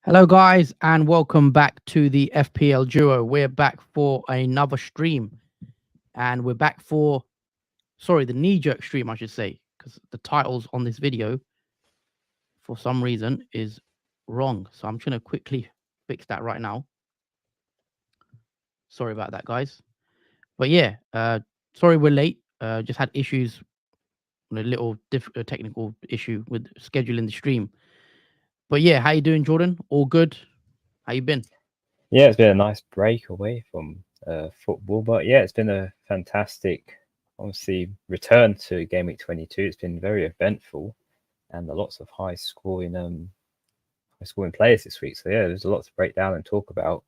Hello, guys, and welcome back to the FPL Duo. We're back for another stream, and we're back for, the Kneejerk stream, I should say, because the titles on this video, for some reason, is wrong. So I'm just going to quickly fix that right now. Sorry about that, guys. But yeah, sorry we're late. Just had issues, a little technical issue with scheduling the stream. But yeah, how you doing, Jordan? All good? How you been? Yeah, it's been a nice break away from football, but yeah, it's been a fantastic, obviously, return to Gameweek 22. It's been very eventful, and lots of high scoring players this week. So yeah, there's a lot to break down and talk about,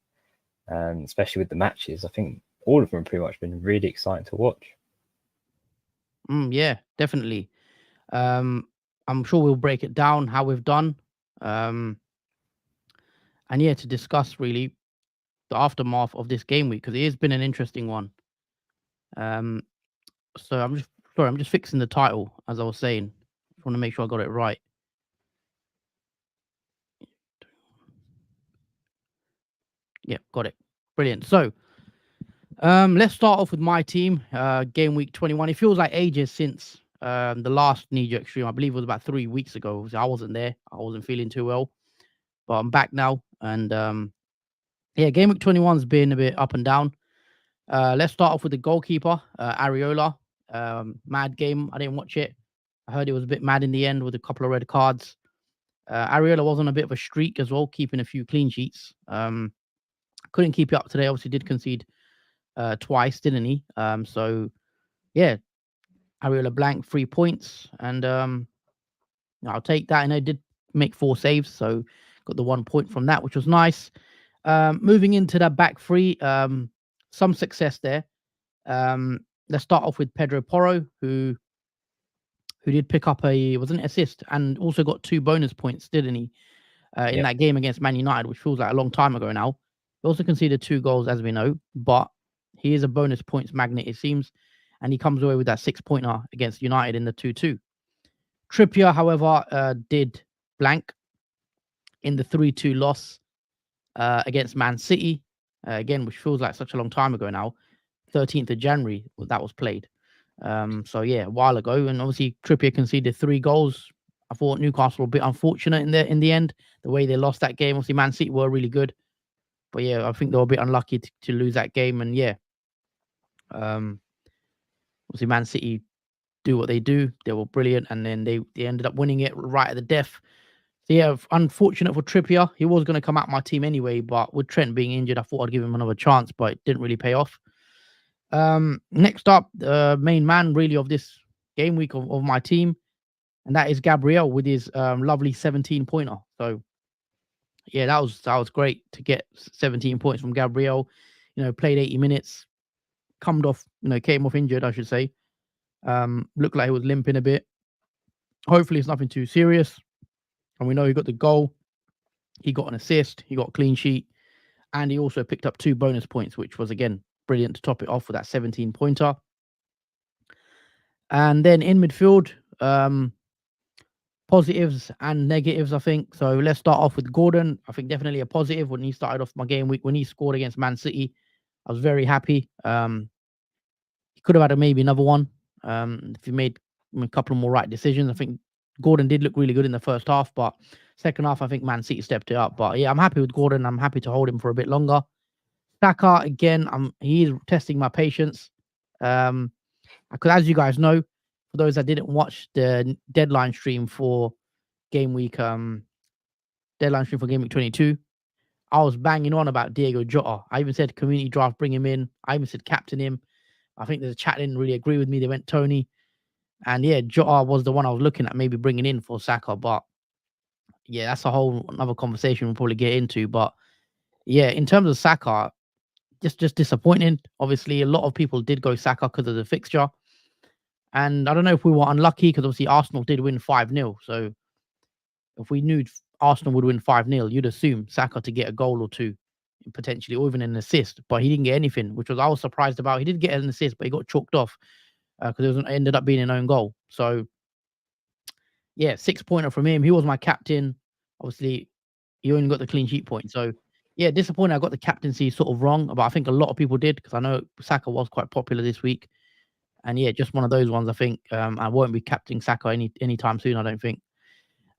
and especially with the matches, I think all of them pretty much been really exciting to watch. Yeah, definitely. I'm sure we'll break it down how we've done. And yeah, to discuss really the aftermath of this game week, because it has been an interesting one. So I'm just fixing the title, as I was saying. I want to make sure I got it right. Yeah, got it. Brilliant. So let's start off with my team. Game week 21. It feels like ages since the last Kneejerk stream. I believe it was about 3 weeks ago. So I wasn't there. I wasn't feeling too well, but I'm back now. And yeah, game week 21's been a bit up and down. Let's start off with the goalkeeper, Areola. Mad game. I didn't watch it. I heard it was a bit mad in the end with a couple of red cards. Areola was on a bit of a streak as well, keeping a few clean sheets. Couldn't keep it up today. Obviously, did concede twice, didn't he? So yeah, Areola blank 3 points, and I'll take that. And I did make 4 saves, so got the 1 point from that, which was nice. Moving into that back three, some success there. Let's start off with Pedro Porro, who did pick up an assist and also got 2 bonus points, didn't he? In that game against Man United, which feels like a long time ago now. He also conceded 2 goals, as we know, but he is a bonus points magnet, it seems, and he comes away with that 6-pointer against United in the 2-2. Trippier, however, did blank in the 3-2 loss against Man City, again, which feels like such a long time ago now. 13th of January that was played. So yeah, a while ago, and obviously Trippier conceded 3 goals. I thought Newcastle were a bit unfortunate in the end, the way they lost that game. Obviously, Man City were really good, but yeah, I think they were a bit unlucky to lose that game. And yeah, obviously Man City do what they do. They were brilliant, and then they ended up winning it right at the death. So yeah, unfortunate for Trippier. He was going to come out my team anyway, but with Trent being injured, I thought I'd give him another chance, but it didn't really pay off. Next up, the main man really of this game week of my team, and that is Gabriel with his lovely 17-pointer. So yeah, that was great to get 17 points from Gabriel. Played 80 minutes, came off injured, I should say. Looked like he was limping a bit. Hopefully it's nothing too serious. And we know he got the goal. He got an assist. He got a clean sheet. And he also picked up 2 bonus points, which was, again, brilliant to top it off with that 17-pointer. And then in midfield, positives and negatives, I think. So let's start off with Gordon. I think definitely a positive when he started off my game week. When he scored against Man City, I was very happy. He could have had maybe another one if he made a couple more right decisions. I think Gordon did look really good in the first half, but second half, I think Man City stepped it up. But yeah, I'm happy with Gordon. I'm happy to hold him for a bit longer. Saka, again, he's testing my patience. Because as you guys know, for those that didn't watch the deadline stream for game week 22, I was banging on about Diego Jota. I even said community draft, bring him in. I even said captain him. I think the chat didn't really agree with me. They went Tony. And yeah, Jota was the one I was looking at maybe bringing in for Saka. But yeah, that's a whole another conversation we'll probably get into. But yeah, in terms of Saka, just disappointing. Obviously, a lot of people did go Saka because of the fixture. And I don't know if we were unlucky because obviously Arsenal did win 5-0. So if we knew Arsenal would win 5-0, you'd assume Saka to get a goal or 2, potentially, or even an assist. But he didn't get anything, which I was surprised about. He did get an assist, but he got chalked off. because it ended up being an own goal. So yeah, 6-pointer from him. He was my captain. Obviously, he only got the clean sheet point. So yeah, disappointed I got the captaincy sort of wrong, but I think a lot of people did because I know Saka was quite popular this week. And yeah, just one of those ones. I think I won't be captaining Saka anytime soon. I don't think.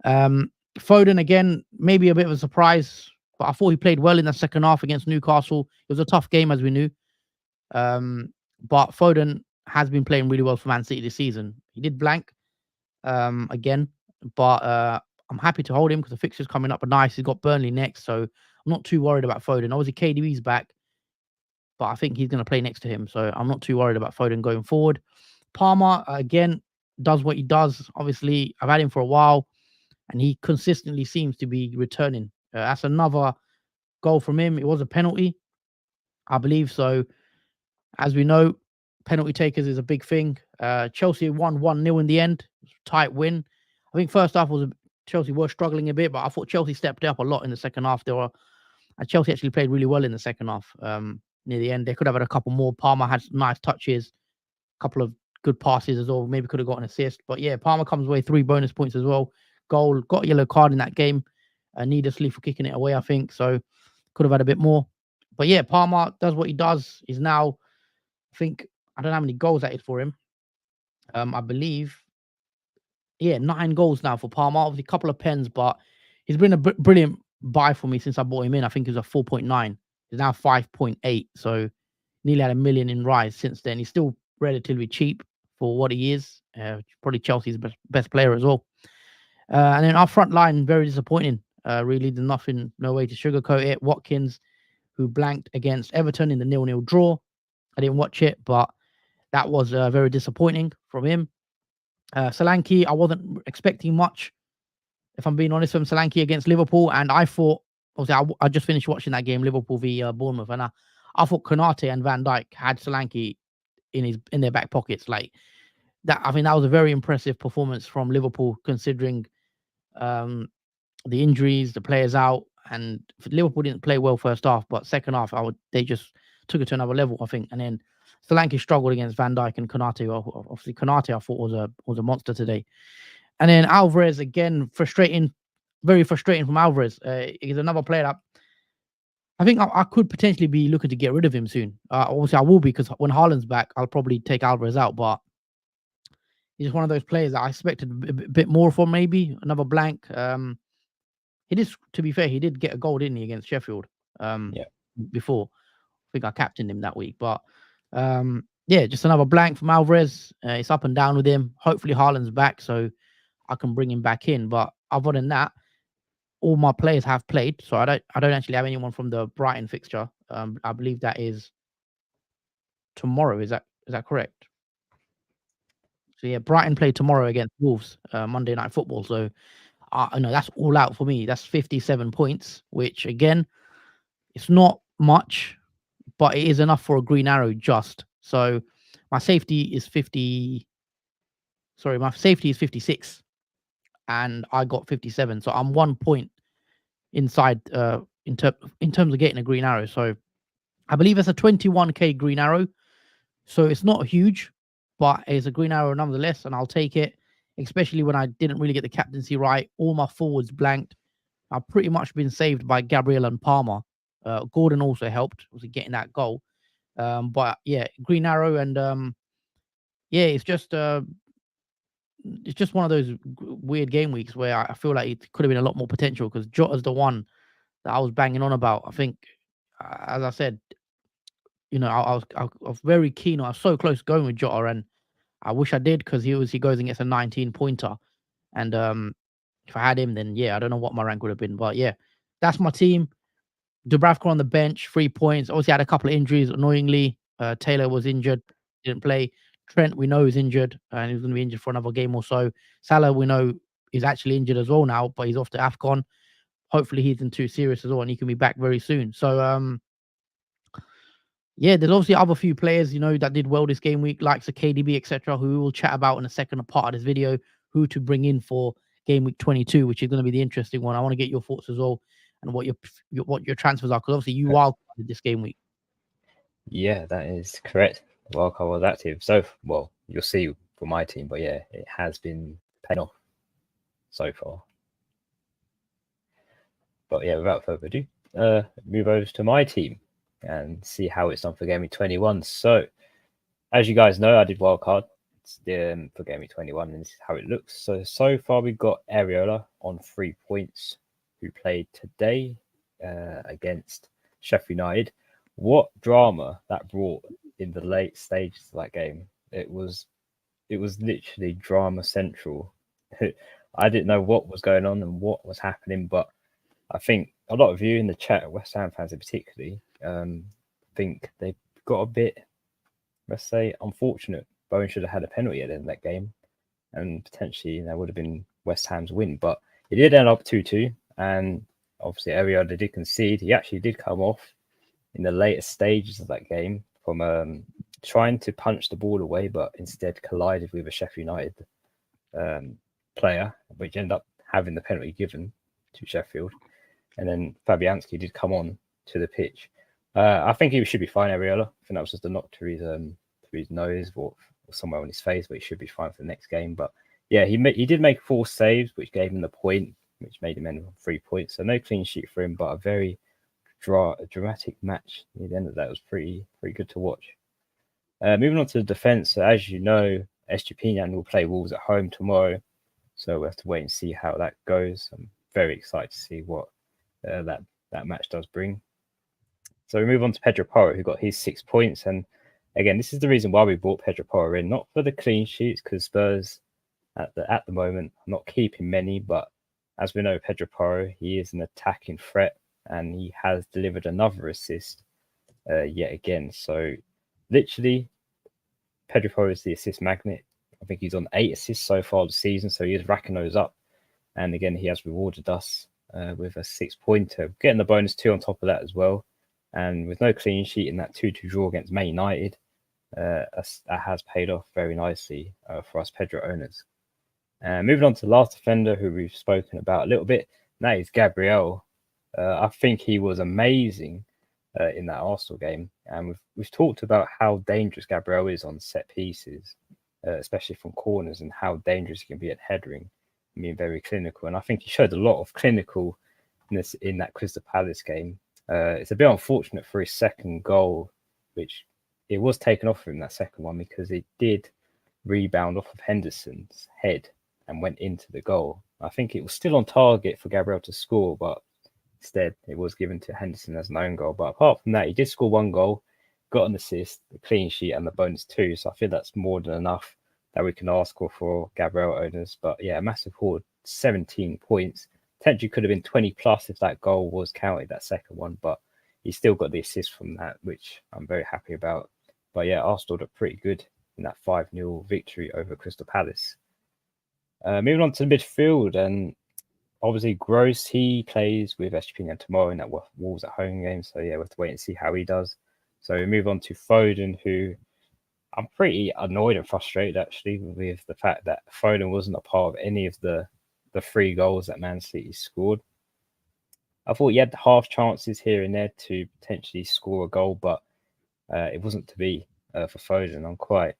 Foden again, maybe a bit of a surprise, but I thought he played well in the second half against Newcastle. It was a tough game as we knew. But Foden has been playing really well for Man City this season. He did blank again, but I'm happy to hold him because the fixtures coming up are nice. He's got Burnley next, so I'm not too worried about Foden. Obviously, KDB's back, but I think he's going to play next to him, so I'm not too worried about Foden going forward. Palmer, again, does what he does. Obviously, I've had him for a while, and he consistently seems to be returning. That's another goal from him. It was a penalty, I believe. So, as we know, penalty takers is a big thing. Chelsea won 1-0 in the end. Tight win. I think first half Chelsea were struggling a bit, but I thought Chelsea stepped up a lot in the second half. Chelsea actually played really well in the second half. Near the end, they could have had a couple more. Palmer had nice touches, a couple of good passes as well. Maybe could have got an assist. But yeah, Palmer comes away 3 bonus points as well. Goal, got a yellow card in that game, needlessly for kicking it away, I think. So could have had a bit more. But yeah, Palmer does what he does. He's now, I think, I don't know how many goals that is for him. I believe, 9 goals now for Palmer. Obviously, a couple of pens, but he's been a brilliant buy for me since I bought him in. I think he was a 4.9. He's now 5.8. So nearly had $1 million in rise since then. He's still relatively cheap for what he is. Probably Chelsea's best player as well. And then our front line, very disappointing. Really, there's no way to sugarcoat it. Watkins, who blanked against Everton in the 0-0 draw. I didn't watch it, but that was very disappointing from him. Solanke, I wasn't expecting much, if I'm being honest, from Solanke against Liverpool. And I thought, obviously, I just finished watching that game, Liverpool v Bournemouth, and I thought Konate and Van Dijk had Solanke in their back pockets. Like that, I think that was a very impressive performance from Liverpool, considering the injuries, the players out, and Liverpool didn't play well first half, but second half, they just took it to another level, I think. And then Solanke struggled against Van Dijk and Konate. Obviously, Konate I thought was a monster today. And then Alvarez again, very frustrating from Alvarez. He's another player that I think I could potentially be looking to get rid of him soon. Obviously, I will be, because when Haaland's back, I'll probably take Alvarez out. But he's just one of those players that I expected a bit more from. Maybe another blank. He did, to be fair, he did get a goal, didn't he, against Sheffield? Before. I think I captained him that week. But just another blank from Alvarez. It's up and down with him. Hopefully Haaland's back, so I can bring him back in. But other than that, all my players have played, so I don't actually have anyone from the Brighton fixture. I believe that is tomorrow. Is that correct? So yeah, Brighton play tomorrow against Wolves, Monday Night Football. So I know that's all out for me. That's 57 points, which again, it's not much, but it is enough for a green arrow just. So my safety is 56, and I got 57. So I'm 1 point inside in terms of getting a green arrow. So I believe it's a 21k green arrow. So it's not huge, but it's a green arrow nonetheless, and I'll take it, especially when I didn't really get the captaincy right. All my forwards blanked. I've pretty much been saved by Gabriel and Palmer. Gordon also helped, was getting that goal. But yeah, green arrow, and it's just one of those weird game weeks where I feel like it could have been a lot more potential, because Jota's the one that I was banging on about. I think, as I said, I was very keen. I was so close to going with Jota, and I wish I did, because he goes and gets a 19-pointer. And if I had him, then yeah, I don't know what my rank would have been. But yeah, that's my team. Dubravka on the bench, 3 points. Obviously, had a couple of injuries, annoyingly. Taylor was injured, didn't play. Trent, we know, is injured, and he's going to be injured for another game or so. Salah, we know, is actually injured as well now, but he's off to AFCON. Hopefully, he isn't too serious as well, and he can be back very soon. So, there's obviously other few players, that did well this game week, likes of KDB, etc., who we will chat about in a second part of this video, who to bring in for game week 22, which is going to be the interesting one. I want to get your thoughts as well, and what your transfers are, because obviously you wildcarded this game week. Yeah, that is correct. Wildcard was active. So, you'll see for my team. But yeah, it has been paying off so far. But yeah, without further ado, move over to my team and see how it's done for Game Week 21. So, as you guys know, I did wildcard for Game Week 21, and this is how it looks. So far, we've got Areola on 3 points, who played today against Sheffield United. What drama that brought in the late stages of that game. It was literally drama central. I didn't know what was going on and what was happening, but I think a lot of you in the chat, West Ham fans in particularly, think they got a bit, let's say, unfortunate. Bowen should have had a penalty at the end of that game, and potentially that would have been West Ham's win. But it did end up 2-2, and obviously Ariada did concede. He actually did come off in the later stages of that game from trying to punch the ball away, but instead collided with a Sheffield United player, which ended up having the penalty given to Sheffield. And then Fabianski did come on to the pitch. I think he should be fine, Areola. I think that was just a knock to his nose or somewhere on his face, but he should be fine for the next game. But yeah, he did make 4 saves, which gave him the point, which made him end on 3 points. So no clean sheet for him, but a very dramatic match. At the end of that was pretty good to watch. Moving on to the defence, so as you know, Estepinian will play Wolves at home tomorrow, so we'll have to wait and see how that goes. I'm very excited to see what that match does bring. So we move on to Pedro Porro, who got his 6 points, and again, this is the reason why we brought Pedro Porro in, not for the clean sheets, because Spurs at the moment are not keeping many, but as we know, Pedro Porro, he is an attacking threat, and he has delivered another assist yet again. So literally, Pedro Porro is the assist magnet. I think he's on 8 assists so far this season, so he is racking those up. And again, he has rewarded us with a 6-pointer, getting the bonus 2 on top of that as well. And with no clean sheet in that 2-2 draw against Man United, that has paid off very nicely for us Pedro owners. Moving on to the last defender who we've spoken about a little bit, and that is Gabriel. I think he was amazing in that Arsenal game, and we've talked about how dangerous Gabriel is on set pieces, especially from corners, and how dangerous he can be at headering, being very clinical. And I think he showed a lot of clinicalness in that Crystal Palace game. It's a bit unfortunate for his second goal, which it was taken off him, that second one, because it did rebound off of Henderson's head and went into the goal. I think it was still on target for Gabriel to score, but instead it was given to Henderson as an own goal. But apart from that, he did score 1 goal, got an assist, the clean sheet, and the bonus 2. So I feel that's more than enough that we can ask for Gabriel owners. But yeah, massive haul, 17 points. Potentially could have been 20 plus if that goal was counted, that second one. But he still got the assist from that, which I'm very happy about. But yeah, Arsenal looked pretty good in that 5-0 victory over Crystal Palace. Moving on to the midfield, and obviously Gross, he plays with Estepinian tomorrow in that Wolves at home game. So yeah, we'll have to wait and see how he does. So we move on to Foden, who I'm pretty annoyed and frustrated actually with the fact that Foden wasn't a part of any of the 3 goals that Man City scored. I thought he had half chances here and there to potentially score a goal, but it wasn't to be for Foden. I'm quite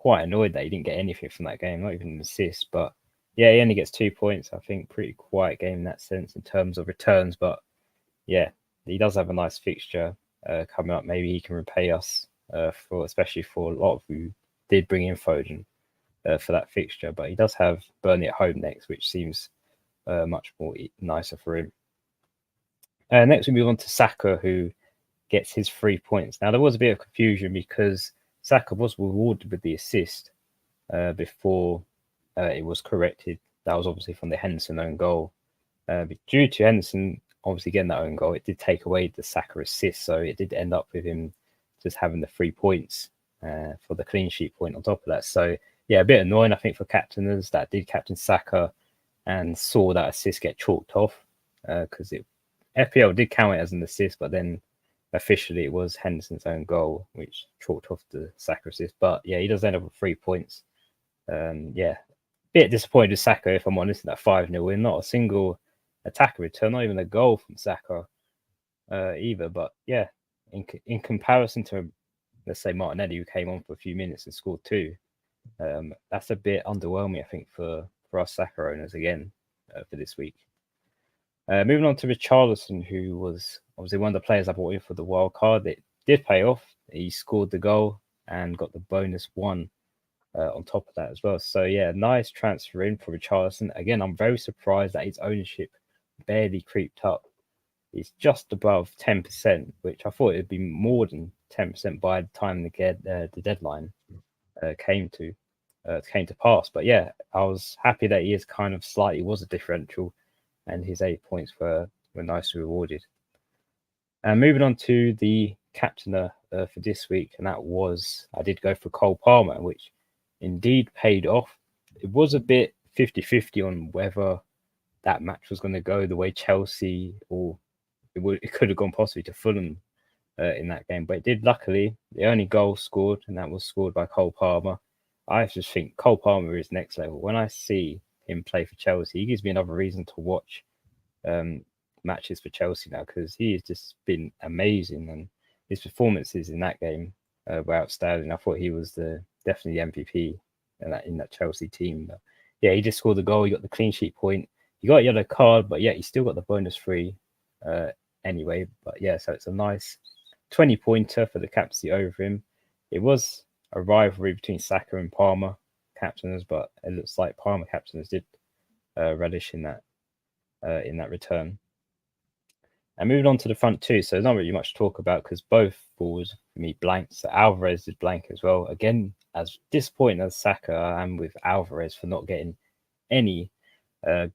annoyed that he didn't get anything from that game, not even an assist. But yeah, he only gets 2 points. I think pretty quiet game in that sense in terms of returns. But yeah, he does have a nice fixture coming up. Maybe he can repay us especially for a lot of who did bring in Foden for that fixture. But he does have Burnley at home next, which seems much more nicer for him. Next, we move on to Saka, who gets his 3 points. Now, there was a bit of confusion because Saka was rewarded with the assist before it was corrected. That was obviously from the Henderson own goal. But due to Henderson obviously getting that own goal, it did take away the Saka assist. So it did end up with him just having the 3 points for the clean sheet point on top of that. So yeah, a bit annoying, I think, for captainers that did captain Saka and saw that assist get chalked off because FPL did count it as an assist, but then officially it was Henderson's own goal, which chalked off the Saka assist. But yeah, he does end up with 3 points. Yeah, bit disappointed with Saka, if I'm honest, in that 5-0 win. Not a single attacker return, not even a goal from Saka either. But yeah, in comparison to, let's say, Martinelli, who came on for a few minutes and scored 2, That's a bit underwhelming, I think, for us Saka owners again for this week. Moving on to Richarlison, who was obviously one of the players I brought in for the wild card. It did pay off. He scored the goal and got the bonus one on top of that as well. So yeah, nice transfer in for Richarlison. Again, I'm very surprised that his ownership barely creeped up. It's just above 10%, which I thought it'd be more than 10% by the time the deadline came to pass. But yeah, I was happy that he is kind of slightly was a differential, and his 8 points were nicely rewarded. And moving on to the captainer for this week, and that was I did go for Cole Palmer, which indeed paid off. It was a bit 50-50 on whether that match was going to go the way Chelsea or it could have gone possibly to Fulham in that game, but it did. Luckily, the only goal scored, and that was scored by Cole Palmer. I just think Cole Palmer is next level. When I see him play for Chelsea, he gives me another reason to watch matches for Chelsea now, because he has just been amazing, and his performances in that game were outstanding. I thought he was definitely the MVP in that Chelsea team. But yeah, he just scored the goal. He got the clean sheet point. He got a yellow card, but yeah, he still got the bonus free anyway. But yeah, so it's a nice 20-pointer for the captaincy over him. It was a rivalry between Saka and Palmer captainers, but it looks like Palmer captainers did relish in that return. And moving on to the front two, so there's not really much to talk about because both balls for me blank. So Alvarez did blank as well. Again, as disappointing as Saka, I am with Alvarez for not getting any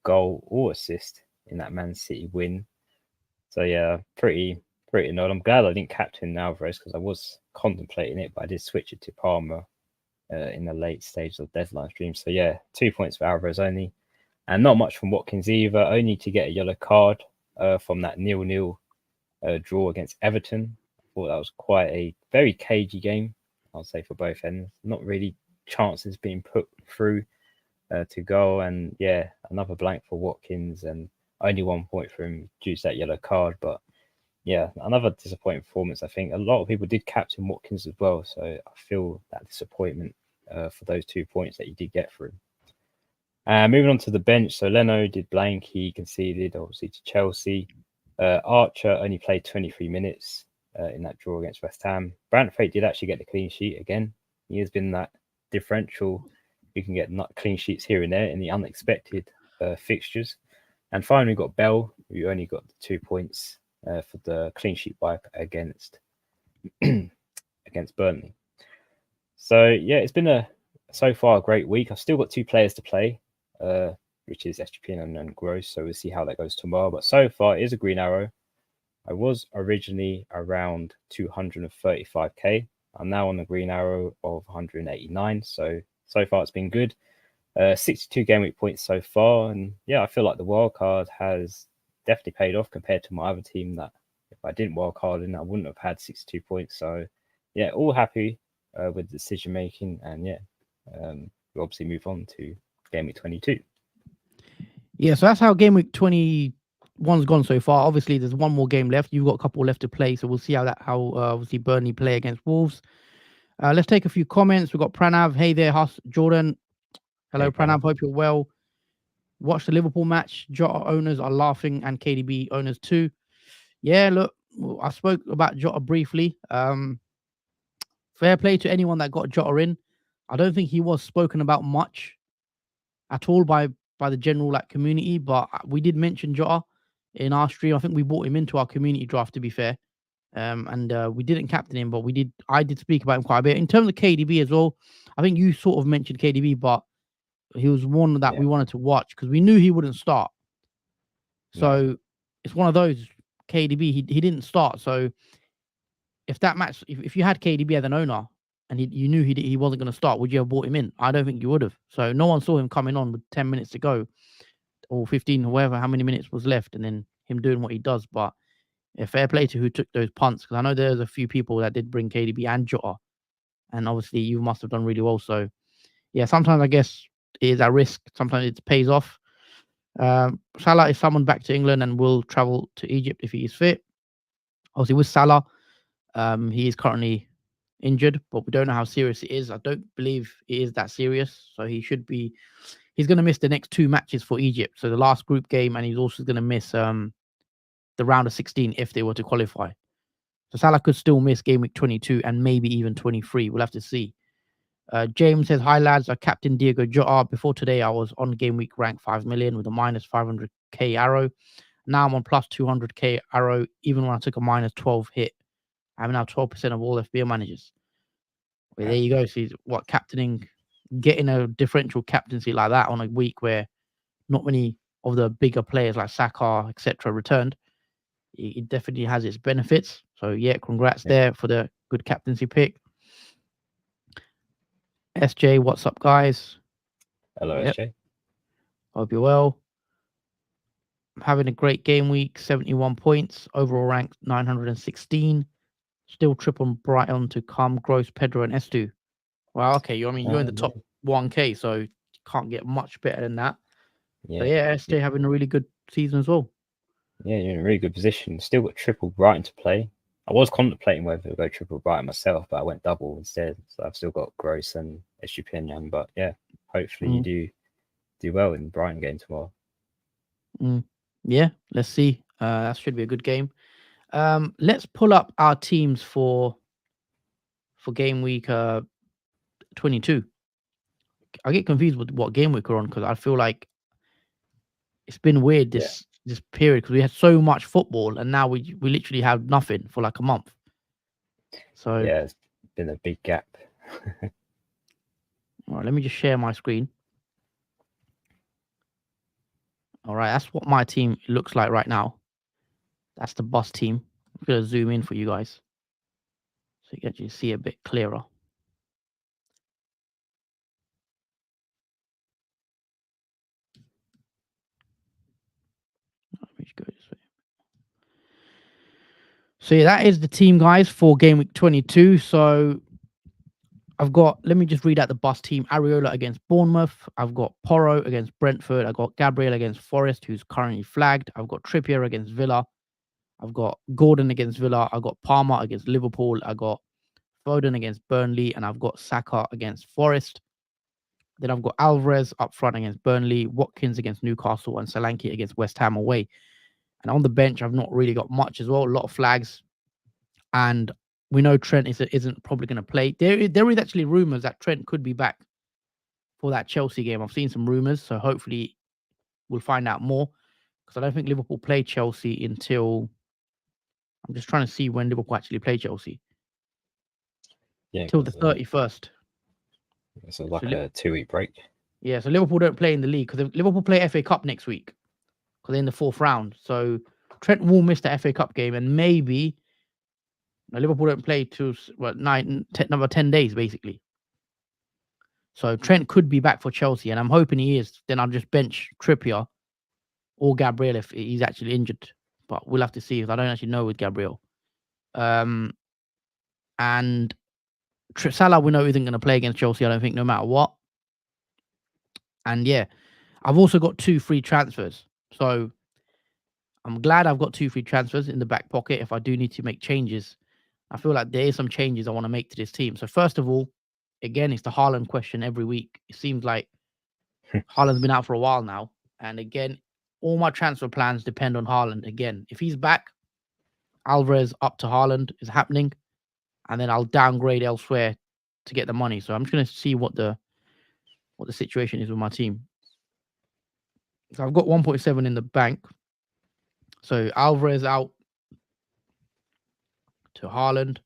goal or assist in that Man City win. So yeah, pretty annoyed. I'm glad I didn't captain Alvarez because I was contemplating it, but I did switch it to Palmer in the late stage of the deadline stream. So yeah, 2 points for Alvarez only, and not much from Watkins either. Only to get a yellow card from that 0-0 draw against Everton. I thought that was quite a very cagey game, I'll say, for both ends. Not really chances being put through to goal, and yeah, another blank for Watkins, and only 1 point for him due to that yellow card. But yeah, another disappointing performance. I think a lot of people did captain Watkins as well, so I feel that disappointment for those 2 points that you did get through. Moving on to the bench, so Leno did blank. He conceded, obviously, to Chelsea. Archer only played 23 minutes in that draw against West Ham. Brantford did actually get the clean sheet again. He has been that differential. You can get clean sheets here and there in the unexpected fixtures. And finally, we've got Bell, who only got the 2 points for the clean sheet wipe against Burnley. So yeah, it's been so far a great week. I've still got 2 players to play, which is SGPN and Gross. So we'll see how that goes tomorrow. But so far, it is a green arrow. I was originally around 235k. I'm now on the green arrow of 189. So far it's been good. 62 game week points so far, and yeah, I feel like the wild card has definitely paid off compared to my other team. That if I didn't wild card in, I wouldn't have had 62 points. So yeah, all happy with decision making, and yeah, we'll obviously move on to game week 22. Yeah, so that's how game week 21's gone so far. Obviously, there's one more game left. You've got a couple left to play, so we'll see how obviously Burnley play against Wolves. Let's take a few comments. We've got Pranav. Hey there, Jordan. Hello, Hey, Pranav. Hope you're well. Watch the Liverpool match. Jota owners are laughing, and KDB owners too. Yeah, look, I spoke about Jota briefly. Fair play to anyone that got Jota in. I don't think he was spoken about much at all by the general community, but we did mention Jota in our stream. I think we brought him into our community draft, to be fair. And we didn't captain him, but I did speak about him quite a bit. In terms of KDB as well, I think you sort of mentioned KDB, but he was one that we wanted to watch because we knew he wouldn't start. So it's one of those KDB. He didn't start. So if that match, if you had KDB as an owner and you knew he wasn't going to start, would you have bought him in? I don't think you would have. So no one saw him coming on with 10 minutes to go or 15, however, how many minutes was left, and then him doing what he does. But fair play to who took those punts, because I know there's a few people that did bring KDB and Jota, and obviously you must have done really well. So yeah, sometimes I guess it is a risk. Sometimes it pays off. Salah is summoned back to England and will travel to Egypt if he is fit. Obviously with Salah, he is currently injured, but we don't know how serious it is. I don't believe it is that serious, so he should be. He's going to miss the next 2 matches for Egypt, so the last group game, and he's also going to miss the round of 16 if they were to qualify. So Salah could still miss game week 22 and maybe even 23. We'll have to see. James says, "Hi lads, I captain Diego Jota. Before today, I was on game week rank 5 million with a minus 500k arrow. Now I'm on plus 200k arrow, even when I took a minus 12 hit. I'm now 12% of all FPL managers." Well, there you go. See what captaining, getting a differential captaincy like that on a week where not many of the bigger players like Saka, etc., returned. It definitely has its benefits. So yeah, congrats there for the good captaincy pick. SJ, what's up, guys? Hello, SJ. Hope you're well. Having a great game week, 71 points, overall rank 916. Still triple Brighton to come, Gross, Pedro, and Estu. Well, okay, you're in the top 1K, so you can't get much better than that. Yeah. So yeah, SJ having a really good season as well. Yeah, you're in a really good position. Still got triple Brighton to play. I was contemplating whether to go triple Brighton myself, but I went double instead. So I've still got Gross and Estupiñán. But yeah, hopefully you do well in the Brighton game tomorrow. Yeah, let's see. That should be a good game. Let's pull up our teams for game week 22. I get confused with what game week we're on because I feel like it's been weird this period because we had so much football and now we literally have nothing for like a month. So yeah, it's been a big gap. All right, let me just share my screen. All right, that's what my team looks like right now. That's the bus team. I'm gonna zoom in for you guys so you can actually see a bit clearer. Let me just go this way. So yeah, that is the team, guys, for game week 22. So I've got, let me just read out the bus team. Areola against Bournemouth. I've got Porro against Brentford. I've got Gabriel against Forest, who's currently flagged. I've got Trippier against Villa. I've got Gordon against Villa. I've got Palmer against Liverpool. I got Foden against Burnley. And I've got Saka against Forest. Then I've got Alvarez up front against Burnley, Watkins against Newcastle, and Solanke against West Ham away. And on the bench, I've not really got much as well. A lot of flags. And we know Trent isn't probably going to play. There is actually rumors that Trent could be back for that Chelsea game. I've seen some rumors, so hopefully we'll find out more. Because I don't think Liverpool play Chelsea until... I'm just trying to see when Liverpool actually play Chelsea. Yeah, till the 31st. So like a 2-week break. Yeah, so Liverpool don't play in the league because Liverpool play FA Cup next week because they're in the 4th round. So Trent will miss the FA Cup game and maybe Liverpool don't play till another 10 days basically. So Trent could be back for Chelsea and I'm hoping he is. Then I'll just bench Trippier or Gabriel if he's actually injured. But we'll have to see because I don't actually know with Gabriel. And Salah we know isn't going to play against Chelsea, I don't think, no matter what. And yeah, I've also got 2 free transfers. So I'm glad I've got 2 free transfers in the back pocket if I do need to make changes. I feel like there is some changes I want to make to this team. So first of all, again, it's the Haaland question every week. It seems like Haaland's been out for a while now. And again, all my transfer plans depend on Haaland. Again, if he's back, Alvarez up to Haaland is happening. And then I'll downgrade elsewhere to get the money. So I'm just going to see what the situation is with my team. So I've got 1.7 in the bank. So Alvarez out to Haaland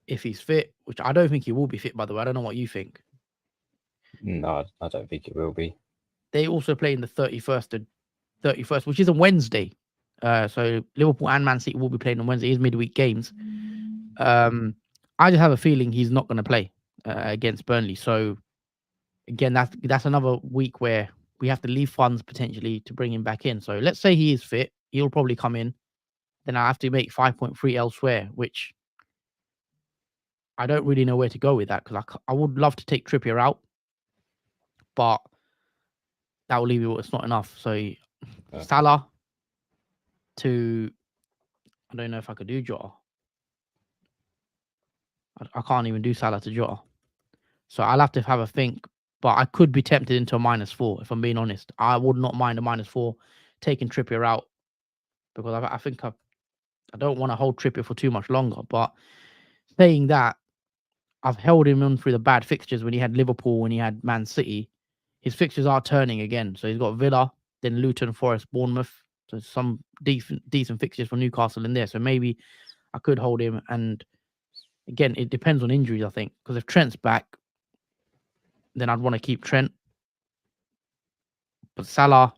if he's fit, which I don't think he will be fit, by the way. I don't know what you think. No, I don't think it will be. They also play in the 31st, which is a Wednesday. So Liverpool and Man City will be playing on Wednesday. It's midweek games. I just have a feeling he's not going to play against Burnley. So again, that's another week where we have to leave funds potentially to bring him back in. So let's say he is fit, he'll probably come in. Then I have to make 5.3 elsewhere, which I don't really know where to go with that because I would love to take Trippier out, but that will leave you. It's not enough. So Salah to, I don't know if I could do Jota. I can't even do Salah to Jota. So I'll have to have a think. But I could be tempted into a -4 if I'm being honest. I would not mind a -4 taking Trippier out because I think I don't want to hold Trippier for too much longer. But saying that, I've held him on through the bad fixtures when he had Liverpool, when he had Man City. His fixtures are turning again. So he's got Villa, then Luton, Forest, Bournemouth. So some decent fixtures for Newcastle in there. So maybe I could hold him. And again, it depends on injuries, I think. Because if Trent's back, then I'd want to keep Trent. But Salah,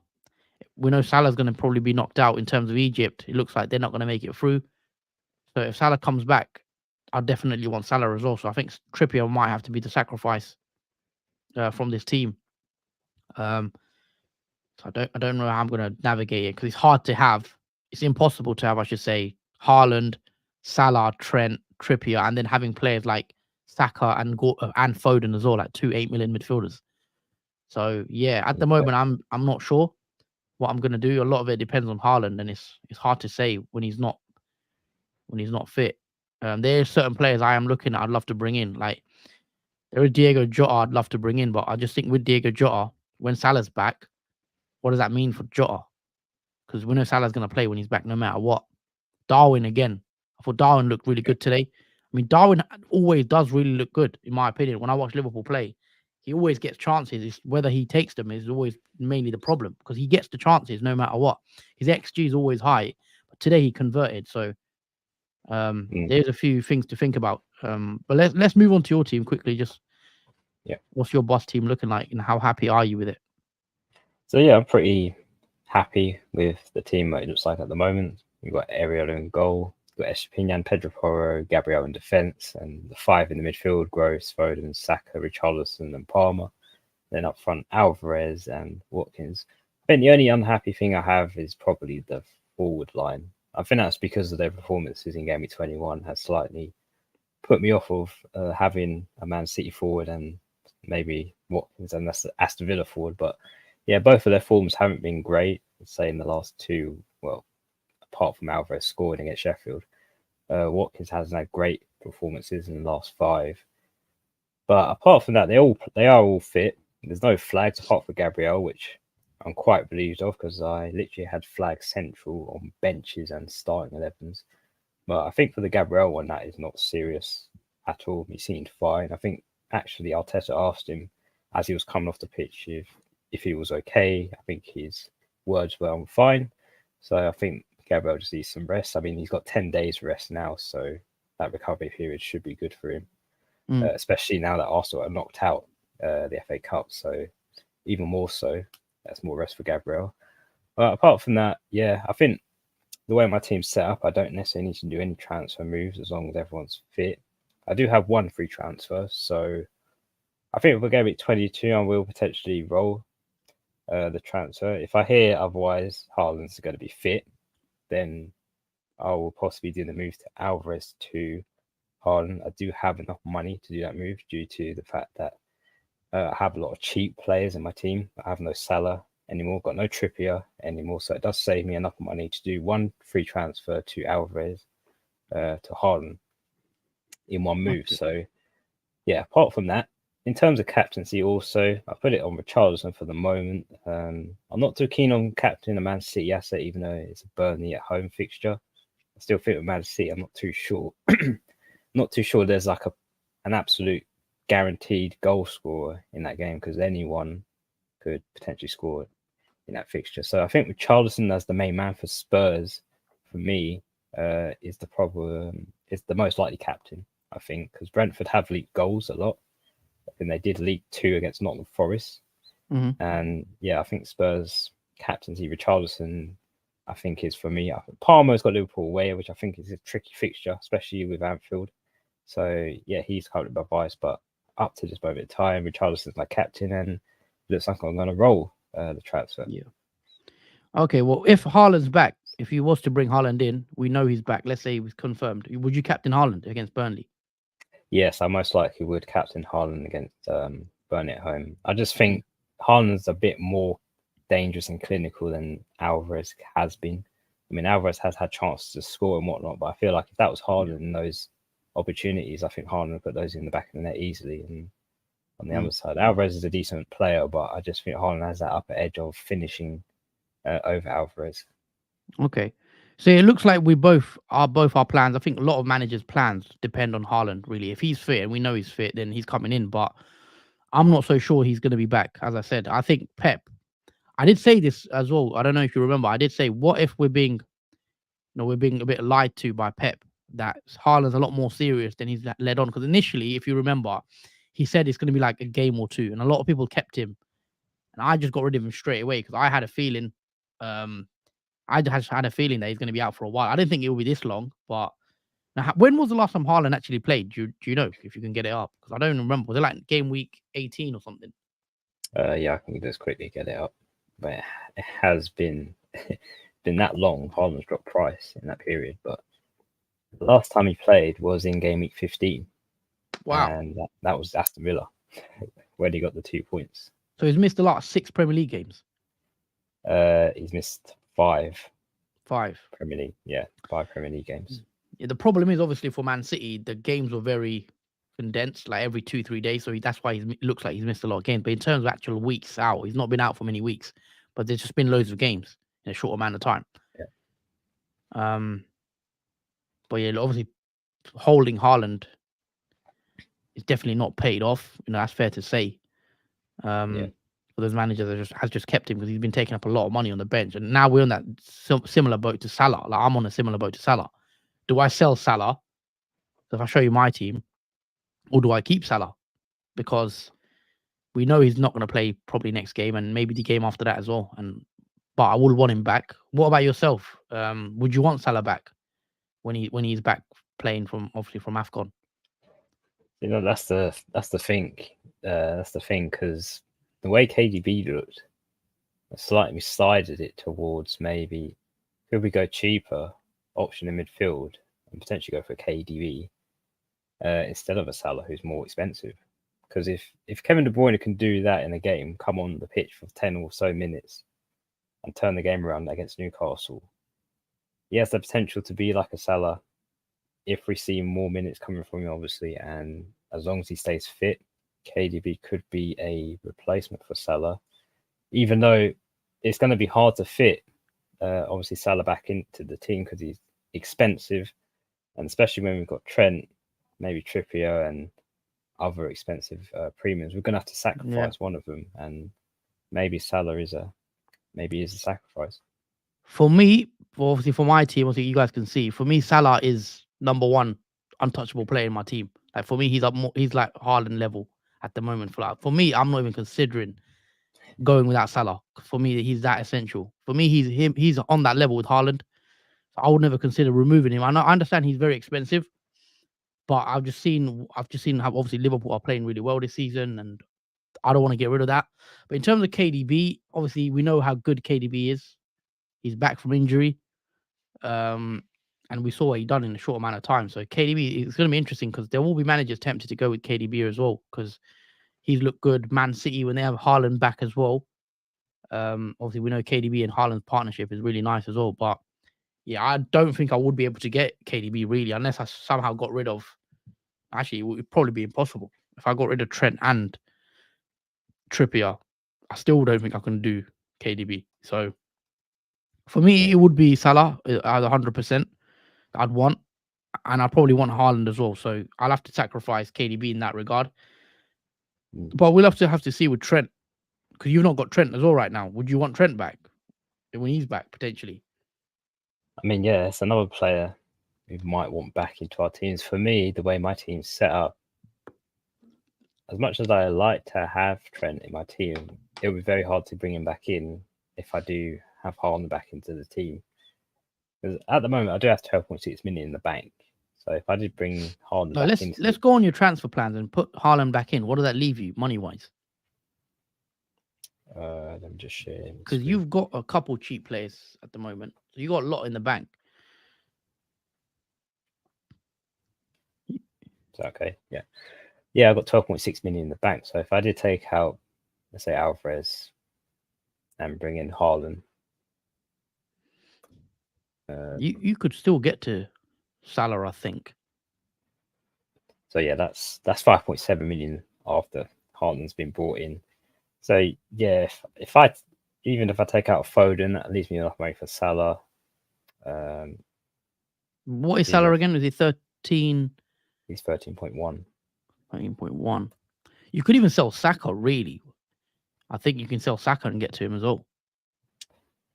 we know Salah's going to probably be knocked out in terms of Egypt. It looks like they're not going to make it through. So if Salah comes back, I definitely want Salah as well. So I think Trippier might have to be the sacrifice from this team. So I don't know how I'm going to navigate it because it's hard to have. It's impossible to have, I should say, Haaland, Salah, Trent, Trippier, and then having players like Saka and Foden as well, like 2 8 million midfielders. So yeah, at the moment I'm not sure what I'm going to do. A lot of it depends on Haaland, and it's hard to say when he's not fit. There's certain players I am looking at. I'd love to bring in. Like there is Diego Jota. I'd love to bring in, but I just think with Diego Jota, when Salah's back, what does that mean for Jota? Because we know Salah's going to play when he's back, no matter what. Darwin again. I thought Darwin looked really good today. I mean, Darwin always does really look good, in my opinion. When I watch Liverpool play, he always gets chances. It's whether he takes them is always mainly the problem because he gets the chances no matter what. His XG is always high, but today he converted. So there's a few things to think about. But let's move on to your team quickly. Just what's your boss team looking like, and how happy are you with it? So yeah, I'm pretty happy with the team that it looks like at the moment. We've got Ariel in goal, we've got Estepinian, Pedro Porro, Gabriel in defence, and the 5 in the midfield: Gross, Foden, Saka, Richarlison, and Palmer. Then up front, Alvarez and Watkins. I think the only unhappy thing I have is probably the forward line. I think that's because of their performances in Gameweek 21 has slightly put me off of having a Man City forward and maybe Watkins and that's the Aston Villa forward. But yeah, both of their forms haven't been great. I'd say in the last 2, well, apart from Alvarez scoring against Sheffield, Watkins hasn't had great performances in the last 5. But apart from that, they are all fit. There's no flags apart from Gabriel, which I'm quite relieved of because I literally had flags central on benches and starting 11s. But I think for the Gabriel one, that is not serious at all. He seemed fine. I think actually Arteta asked him as he was coming off the pitch if he was okay. I think his words were "I'm fine." So I think Gabriel just needs some rest. I mean, he's got 10 days rest now, so that recovery period should be good for him. Especially now that Arsenal are knocked out the FA Cup. So even more so, that's more rest for Gabriel. But apart from that, yeah, I think the way my team's set up, I don't necessarily need to do any transfer moves as long as everyone's fit. I do have 1 free transfer, so I think if we go at 22, I will potentially roll the transfer. If I hear otherwise Haaland's going to be fit, then I will possibly do the move to Alvarez to Haaland. I do have enough money to do that move due to the fact that I have a lot of cheap players in my team. I have no Salah anymore, got no Trippier anymore, so it does save me enough money to do 1 free transfer to Alvarez to Haaland in 1 move. So yeah, apart from that, in terms of captaincy also, I put it on Richarlison for the moment. I'm not too keen on captaining a Man City asset, even though it's a Burnley at home fixture. I still think with Man City, I'm not too sure. Not too sure there's like an absolute guaranteed goal scorer in that game because anyone could potentially score in that fixture. So I think with Richarlison as the main man for Spurs, for me, is the problem. Is the most likely captain, I think, because Brentford have leaked goals a lot. I think they did leak 2 against Nottingham Forest. And yeah, I think Spurs captaincy Richarlison, I think is for me. Palmer's got Liverpool away, which I think is a tricky fixture, especially with Anfield. So yeah, he's currently my bias, but up to this moment in time, Richarlison's my captain, and looks like I'm going to roll the transfer. Yeah. Okay. Well, if Haaland's back, if he was to bring Haaland in, we know he's back. Let's say he was confirmed. Would you captain Haaland against Burnley? Yes, I most likely would captain Haaland against Burnley at home. I just think Haaland's a bit more dangerous and clinical than Alvarez has been. I mean, Alvarez has had chances to score and whatnot, but I feel like if that was Haaland in those opportunities, I think Haaland put those in the back of the net easily. And on the Mm. other side, Alvarez is a decent player, but I just think Haaland has that upper edge of finishing over Alvarez. Okay. So it looks like both our plans. I think a lot of managers' plans depend on Haaland, really. If he's fit and we know he's fit, then he's coming in. But I'm not so sure he's going to be back. As I said, I think Pep. I did say this as well. I don't know if you remember. I did say, what if we're being, we're being a bit lied to by Pep, that Haaland's a lot more serious than he's led on. Because initially, if you remember, he said it's going to be like a game or two, and a lot of people kept him, and I just got rid of him straight away because I had a feeling. Um, I just had a feeling that he's going to be out for a while. I didn't think it would be this long, but now, when was the last time Haaland actually played? Do you know if you can get it up? Because I don't remember. Was it like game week 18 or something? Yeah, I can just quickly get it up. But it has been been that long. Haaland's dropped price in that period. But the last time he played was in game week 15. Wow. And that was Aston Villa, where he got the 2 points. So he's missed the last 6 Premier League games. He's missed 5 5. Premier League. Yeah, 5 Premier League games. Yeah, the problem is obviously for Man City, the games were very condensed, like every 2-3 days. So that's why it looks like he's missed a lot of games. But in terms of actual weeks out, he's not been out for many weeks. But there's just been loads of games in a short amount of time. Yeah. But yeah, obviously holding Haaland is definitely not paid off. That's fair to say. Yeah. For those managers that has just kept him because he's been taking up a lot of money on the bench, and now we're on that similar boat to Salah. Like I'm on a similar boat to Salah. Do I sell Salah? So if I show you my team, or do I keep Salah? Because we know he's not going to play probably next game and maybe the game after that as well. But I will want him back. What about yourself? Would you want Salah back when he's back playing from AFCON? That's the thing. That's the thing, because the way KDB looked, I slightly sided it towards maybe could we go cheaper option in midfield and potentially go for KDB instead of a Salah who's more expensive. Because if Kevin De Bruyne can do that in a game, come on the pitch for 10 or so minutes and turn the game around against Newcastle, he has the potential to be like a Salah if we see more minutes coming from him, obviously. And as long as he stays fit, KDB could be a replacement for Salah, even though it's going to be hard to fit, obviously, Salah back into the team because he's expensive. And especially when we've got Trent, maybe Trippier and other expensive premiums, we're going to have to sacrifice one of them. And maybe Salah is a sacrifice. For me, obviously for my team, I think you guys can see, for me, Salah is number one untouchable player in my team. Like for me, he's like Haaland level at the moment. For me, I'm not even considering going without Salah. For me, he's that essential. For me, he's on that level with Haaland. So I would never consider removing him. I understand he's very expensive, but I've just seen how obviously Liverpool are playing really well this season, and I don't want to get rid of that. But in terms of KDB, obviously we know how good KDB is. He's back from injury. And we saw what he done in a short amount of time. So KDB, it's going to be interesting because there will be managers tempted to go with KDB as well because he's looked good. Man City, when they have Haaland back as well, obviously we know KDB and Haaland's partnership is really nice as well. But yeah, I don't think I would be able to get KDB really unless I somehow got rid of. Actually, it would probably be impossible if I got rid of Trent and Trippier. I still don't think I can do KDB. So for me, it would be Salah at 100%. I'd want, and I'd probably want Haaland as well. So I'll have to sacrifice KDB in that regard. But we'll have to see with Trent because you've not got Trent as well right now. Would you want Trent back when he's back potentially? I mean, yeah, it's another player we might want back into our teams. For me, the way my team's set up, as much as I like to have Trent in my team, it would be very hard to bring him back in if I do have Haaland back into the team. Because at the moment, I do have 12.6 million in the bank. So if I did bring Haaland back in, let's go on your transfer plans and put Haaland back in. What does that leave you money wise? Let me just share. Because you've got a couple cheap players at the moment, so you got a lot in the bank. Okay, yeah, I've got 12.6 million in the bank. So if I did take out, let's say, Alvarez and bring in Haaland, you could still get to Salah, I think. So yeah, that's 5.7 million after Haaland's been brought in. So yeah, if I even if I take out Foden, that leaves me enough money for Salah. What is Even Salah if again? Is he 13? he's 13.1. 13.1. You could even sell Saka, really. I think you can sell Saka and get to him as well.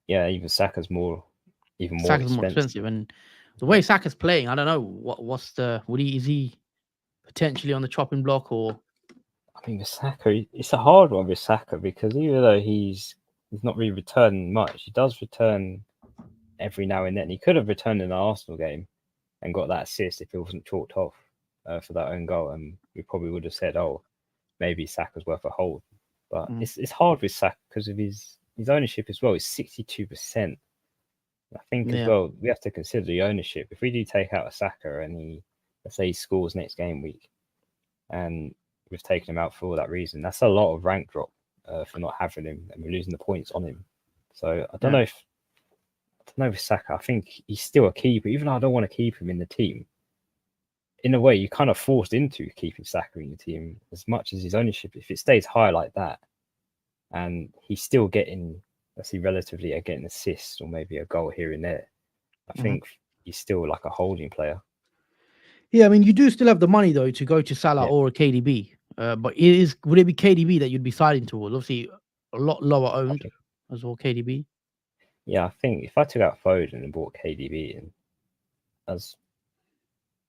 Yeah, even Saka's even more Saka's more expensive. expensive, and the way Yeah. Saka's playing, I don't know what's the is he potentially on the chopping block or I mean, with Saka, it's a hard one with Saka because even though he's not really returning much, he does return every now and then. He could have returned in the Arsenal game and got that assist if he wasn't chalked off for that own goal, and we probably would have said, "Oh, maybe Saka's worth a hold." But Mm. it's hard with Saka because of his ownership as well. It's 62%. I think as yeah, well we have to consider the ownership. If we do take out a Saka and let's say he scores next game week, and we've taken him out for that reason, that's a lot of rank drop for not having him, and we're losing the points on him. So I don't yeah. know with Saka. I think he's still a keeper, even though I don't want to keep him in the team. In a way, you're kind of forced into keeping Saka in your team as much as his ownership. If it stays high like that, and he's still getting, let's see, relatively getting assists or maybe a goal here and there, I Mhm. think he's still like a holding player. Yeah, I mean, you do still have the money though to go to Salah Yeah, or a KDB. But would it be KDB that you'd be siding towards? Obviously, a lot lower I owned think. as well. KDB. Yeah, I think if I took out Foden and bought KDB, and as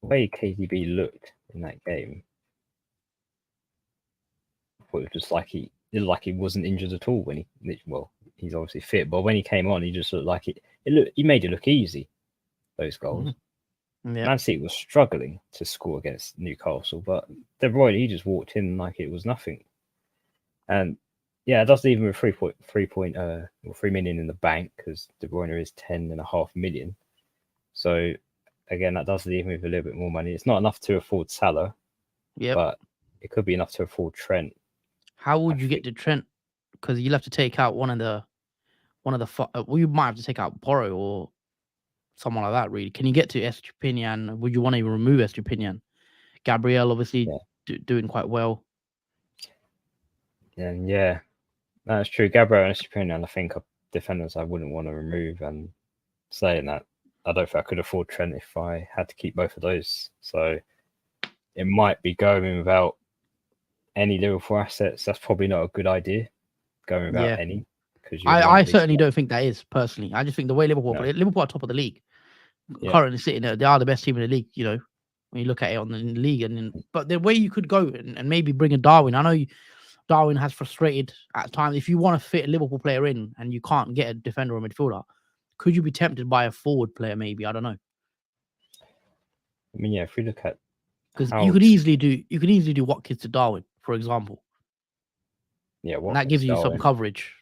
the way KDB looked in that game, it was just like he looked like he wasn't injured at all when he's obviously fit, but when he came on, he just looked like he made it look easy, those goals. Yeah, Man City was struggling to score against Newcastle, but De Bruyne, he just walked in like it was nothing. And yeah, it does leave him with 3 million in the bank because De Bruyne is 10.5 million. So again, that does leave me with a little bit more money. It's not enough to afford Salah, yep. but it could be enough to afford Trent. How I would you get think. to Trent? Because you'll have to take out well, you might have to take out Porro or someone like that. Really, can you get to Estupinian? Would you want to even remove Estupinian? Gabriel obviously Yeah, doing quite well. and yeah, that's true. Gabriel and Estupiñán, I think, are defenders I wouldn't want to remove. And saying that, I don't think I could afford Trent if I had to keep both of those. So it might be going without any Liverpool assets. That's probably not a good idea, going without Yeah, any, because you'll I want this. certainly don't think that is personally. I just think the way Liverpool No, play, Liverpool are top of the league yeah, currently sitting there. They are the best team in the league. You know, when you look at it in the league, but the way you could go and maybe bring a Darwin. I know Darwin has frustrated at times. If you want to fit a Liverpool player in and you can't get a defender or midfielder, could you be tempted by a forward player? Maybe I don't know, I mean, yeah, if we look at because how it's, you could easily do Watkins to Darwin, for example, yeah, and that Watkins gives you some Darwin, coverage.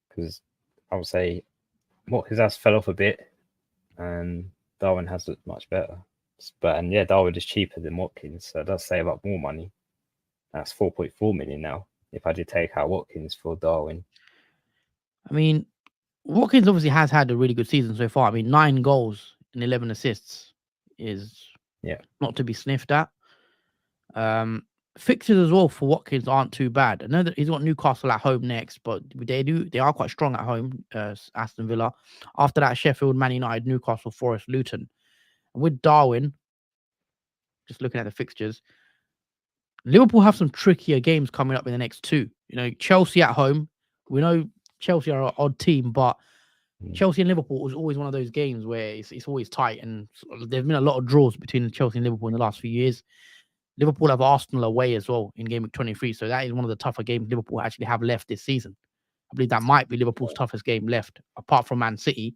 because I would say Watkins has fell off a bit, and Darwin has looked much better. And yeah, Darwin is cheaper than Watkins, so it does save up more money. That's 4.4 million now. If I did take out Watkins for Darwin, I mean, Watkins obviously has had a really good season so far. I mean, 9 goals and 11 assists is yeah, not to be sniffed at. Um, Fixtures as well for Watkins aren't too bad. I know that he's got Newcastle at home next, but they are quite strong at home. Aston Villa. After that, Sheffield, Man United, Newcastle, Forest, Luton. And with Darwin, just looking at the fixtures, Liverpool have some trickier games coming up in the next two. You know, Chelsea at home. We know Chelsea are an odd team, but mm, Chelsea and Liverpool was always one of those games where it's always tight, and there's been a lot of draws between Chelsea and Liverpool in the last few years. Liverpool have Arsenal away as well in Game Week 23, so that is one of the tougher games Liverpool actually have left this season. I believe that might be Liverpool's toughest game left, apart from Man City.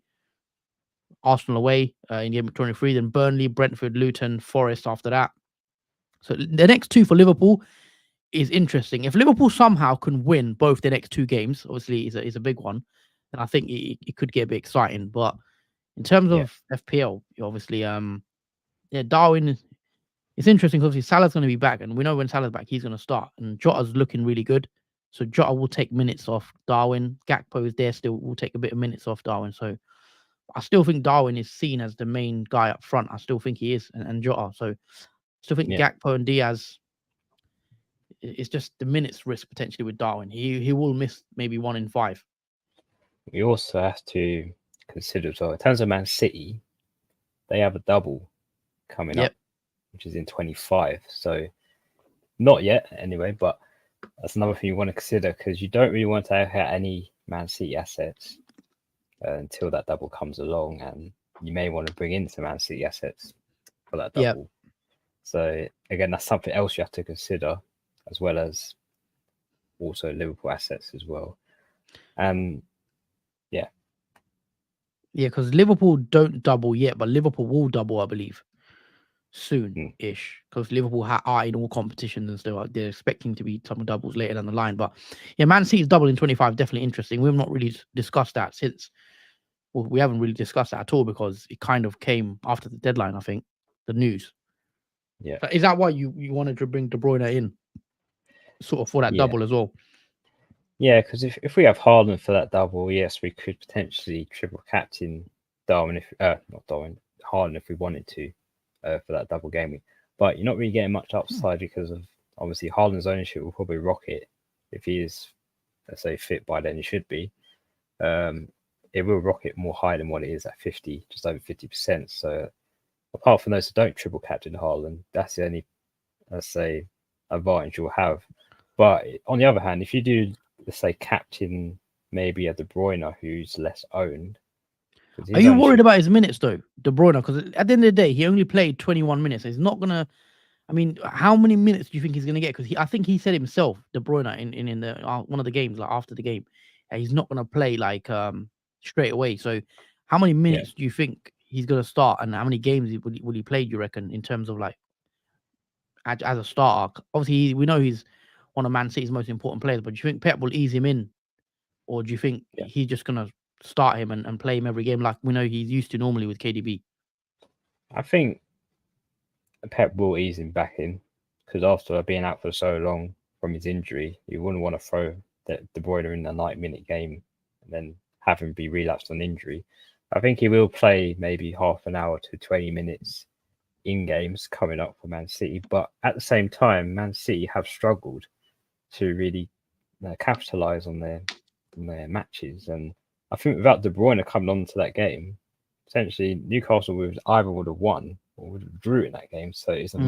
Arsenal away in Game Week 23, then Burnley, Brentford, Luton, Forest after that. So the next two for Liverpool is interesting. If Liverpool somehow can win both the next two games, obviously is a big one, then I think it could get a bit exciting. But in terms yeah, of FPL, obviously, yeah, Darwin. It's interesting because obviously Salah's going to be back, and we know when Salah's back, he's going to start. And Jota's looking really good, so Jota will take minutes off Darwin. Gakpo is there still, will take a bit of minutes off Darwin. So I still think Darwin is seen as the main guy up front. I still think he is, and Jota. So, still think Yeah. Gakpo and Diaz. It's just the minutes risk potentially with Darwin. He will miss maybe 1 in 5. We also have to consider as well, in terms of Man City, they have a double coming Yep. up, which is in 25. So not yet anyway, but that's another thing you want to consider because you don't really want to have any Man City assets until that double comes along, and you may want to bring in some Man City assets for that Yep. double. So again, that's something else you have to consider, as well as also Liverpool assets as well. And yeah, Yeah, because Liverpool don't double yet, but Liverpool will double, I believe, mm, soon-ish. Because Liverpool are in all competitions and stuff. They're expecting to be some doubles later down the line. But yeah, Man City's double in 25 definitely interesting. We've not really discussed that since. Well, we haven't really discussed that at all because it kind of came after the deadline. I think the news. yeah, So is that why you wanted to bring De Bruyne in, sort of for that yeah. double as well? Yeah, because if we have Haaland for that double, yes, we could potentially triple captain Darwin if not Darwin, Haaland if we wanted to for that double game week. But you're not really getting much upside because of obviously Haaland's ownership will probably rocket if he is, let's say, fit by then he should be. It will rocket more high than what it is at 50, just over 50%. So apart from those who don't triple captain Haaland, that's the only, let's say, advantage you'll have. But on the other hand, if you do, let's say, captain maybe a De Bruyne who's less owned. Are you worried about his minutes though, De Bruyne? Because at the end of the day, he only played 21 minutes. He's not gonna. I mean, how many minutes do you think he's gonna get? Because I think he said himself, De Bruyne, in the one of the games, like after the game, he's not gonna play like straight away. So, how many minutes do you think he's gonna start, and how many games will he play? Do you reckon in terms of like as a starter? Obviously, we know he's one of Man City's most important players, but do you think Pep will ease him in, or do you think Yeah. he's just gonna start him and play him every game like we know he's used to normally with KDB? I think Pep will ease him back in because after being out for so long from his injury, you wouldn't want to throw De Bruyne in a 90-minute game and then have him be relapsed on injury. I think he will play maybe half an hour to 20 minutes in games coming up for Man City, but at the same time, Man City have struggled to really capitalize on their matches, and I think without De Bruyne coming on to that game, potentially Newcastle would either would have won or would have drew in that game. So it's a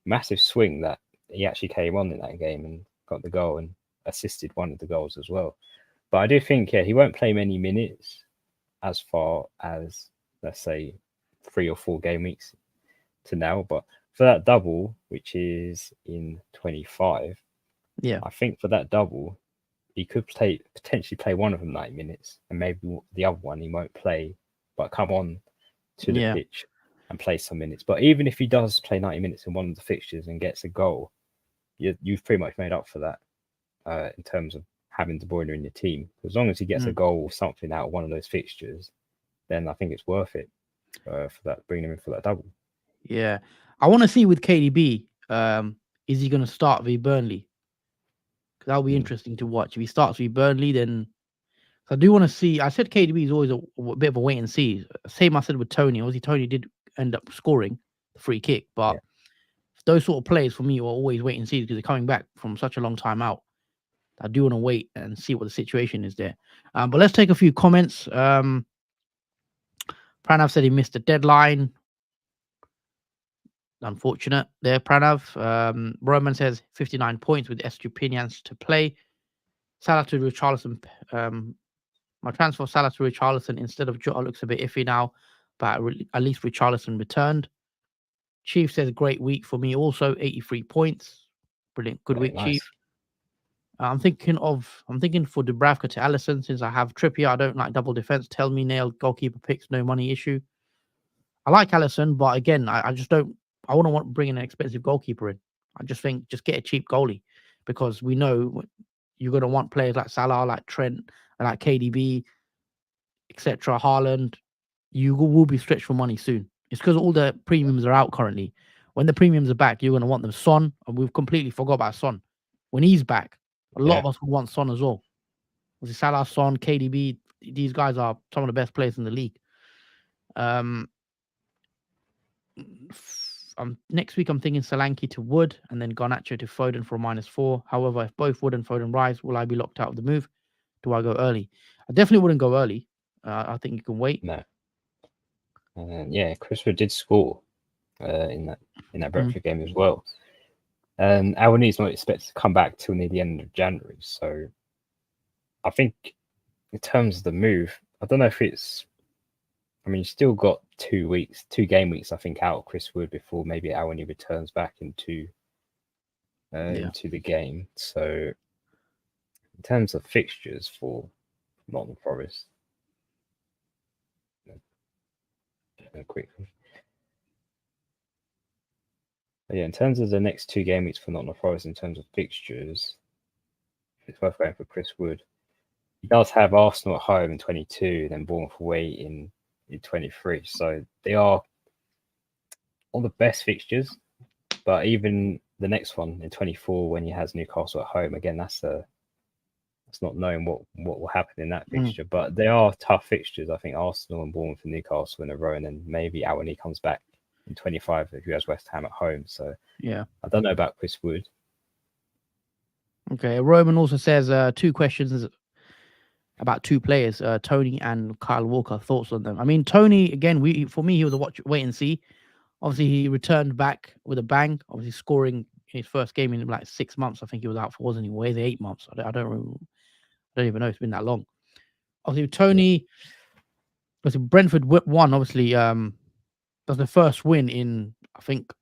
massive swing that he actually came on in that game and got the goal and assisted one of the goals as well. But I do think he won't play many minutes as far as, let's say, 3 or 4 game weeks to now. But for that double, which is in 25, I think for that double, he could potentially play one of them 90 minutes, and maybe the other one he won't play, but come on to the pitch and play some minutes. But even if he does play 90 minutes in one of the fixtures and gets a goal, you've pretty much made up for that in terms of having De Bruyne in your team. As long as he gets a goal or something out of one of those fixtures, then I think it's worth it for that, bringing him in for that double. Yeah, I want to see with KDB. Is he going to start v Burnley? Because that'll be interesting to watch. If he starts v Burnley, then I do want to see. I said KDB is always a bit of a wait and see. Same I said with Tony. Obviously, Tony did end up scoring the free kick, but those sort of players for me are always wait and see because they're coming back from such a long time out. I do want to wait and see what the situation is there. But let's take a few comments. Pranav said he missed the deadline. Unfortunate there, Pranav. Roman says 59 points with Estupinians to play. Salah to Richarlison. My transfer of Salah to Richarlison instead of Jota looks a bit iffy now, but at least Richarlison returned. Chief says great week for me also, 83 points. Brilliant. Good week, nice. Chief. I'm thinking for Dubravka to Alisson since I have Trippier. I don't like double defense. Tell me nailed goalkeeper picks, no money issue. I like Alisson, but again, I just don't. I wouldn't want to bring an expensive goalkeeper in. I just think just get a cheap goalie because we know you're going to want players like Salah, like Trent, like KDB, etc. Haaland. You will be stretched for money soon. It's because all the premiums are out currently. When the premiums are back, you're going to want them. Son, and we've completely forgot about Son. When he's back, a lot of us will want Son as well. Was it Salah, Son, KDB? these guys are some of the best players in the league. Next week I'm thinking Solanke to Wood and then Garnacho to Foden for a -4. However, if both Wood and Foden rise, will I be locked out of the move? Do I go early? I definitely wouldn't go early. I think you can wait. No. Yeah, Chris Wood did score in that Brentford game as well. And Awani's not expected to come back till near the end of January. So I think in terms of the move, I don't know if it's. I mean, you still got 2 game weeks, I think, out of Chris Wood before maybe Awani returns back into the game. So in terms of fixtures for Nottingham Forest, quickly. But yeah, in terms of the next 2 game weeks for Nottingham Forest, in terms of fixtures, it's worth going for Chris Wood. He does have Arsenal at home in 22, then Bournemouth away in 23. So they are all the best fixtures. But even the next one in 24, when he has Newcastle at home, again, that's not knowing what will happen in that fixture. But they are tough fixtures. I think Arsenal and Bournemouth and Newcastle in a row, and then maybe Awani comes back in 25 who has West Ham at home. So yeah, I don't know about Chris Wood. Okay, Roman also says 2 questions about 2 players, Tony and Kyle Walker. Thoughts on them? I mean, Tony, again, for me, he was a wait and see. Obviously, he returned back with a bang. Obviously, scoring his first game in like 6 months. I think he was out for, wasn't he? Where's 8 months? I don't remember. I don't even know. It's been that long. Obviously, Tony. Obviously, Brentford won. Obviously, that's the first win in I think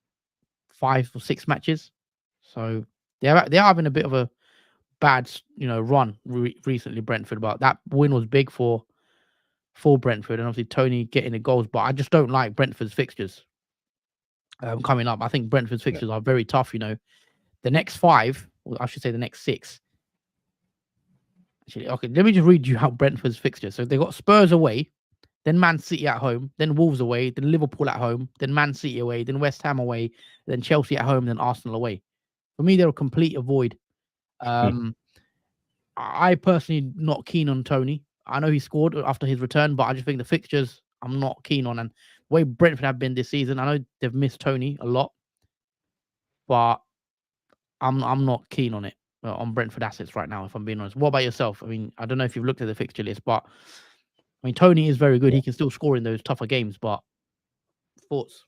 5 or 6 matches. So they are having a bit of a bad run recently, Brentford. But that win was big for Brentford, and obviously Tony getting the goals. But I just don't like Brentford's fixtures coming up. I think Brentford's fixtures are very tough. The next 5, or I should say the next 6. Actually, okay, let me just read you out Brentford's fixtures. So they got Spurs away, then Man City at home, then Wolves away, then Liverpool at home, then Man City away, then West Ham away, then Chelsea at home, then Arsenal away. For me, they're a complete avoid. I personally not keen on Tony. I know he scored after his return, but I just think the fixtures I'm not keen on. And the way Brentford have been this season, I know they've missed Tony a lot, but I'm not keen on it on Brentford assets right now. If I'm being honest, what about yourself? I mean, I don't know if you've looked at the fixture list, but I mean, Tony is very good. He can still score in those tougher games. But thoughts?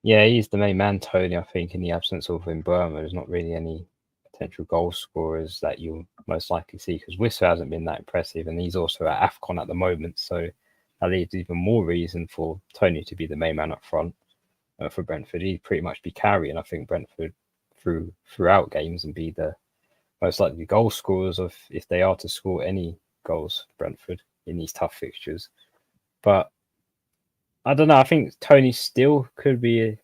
Yeah, he's the main man, Tony. I think in the absence of Burma, there's not really any potential goal scorers that you'll most likely see because Wissa hasn't been that impressive, and he's also at AFCON at the moment. So that leaves even more reason for Tony to be the main man up front for Brentford. He'd pretty much be carrying, I think, Brentford throughout games and be the most likely goal scorers of if they are to score any goals for Brentford in these tough fixtures. But I don't know. I think Tony still could be.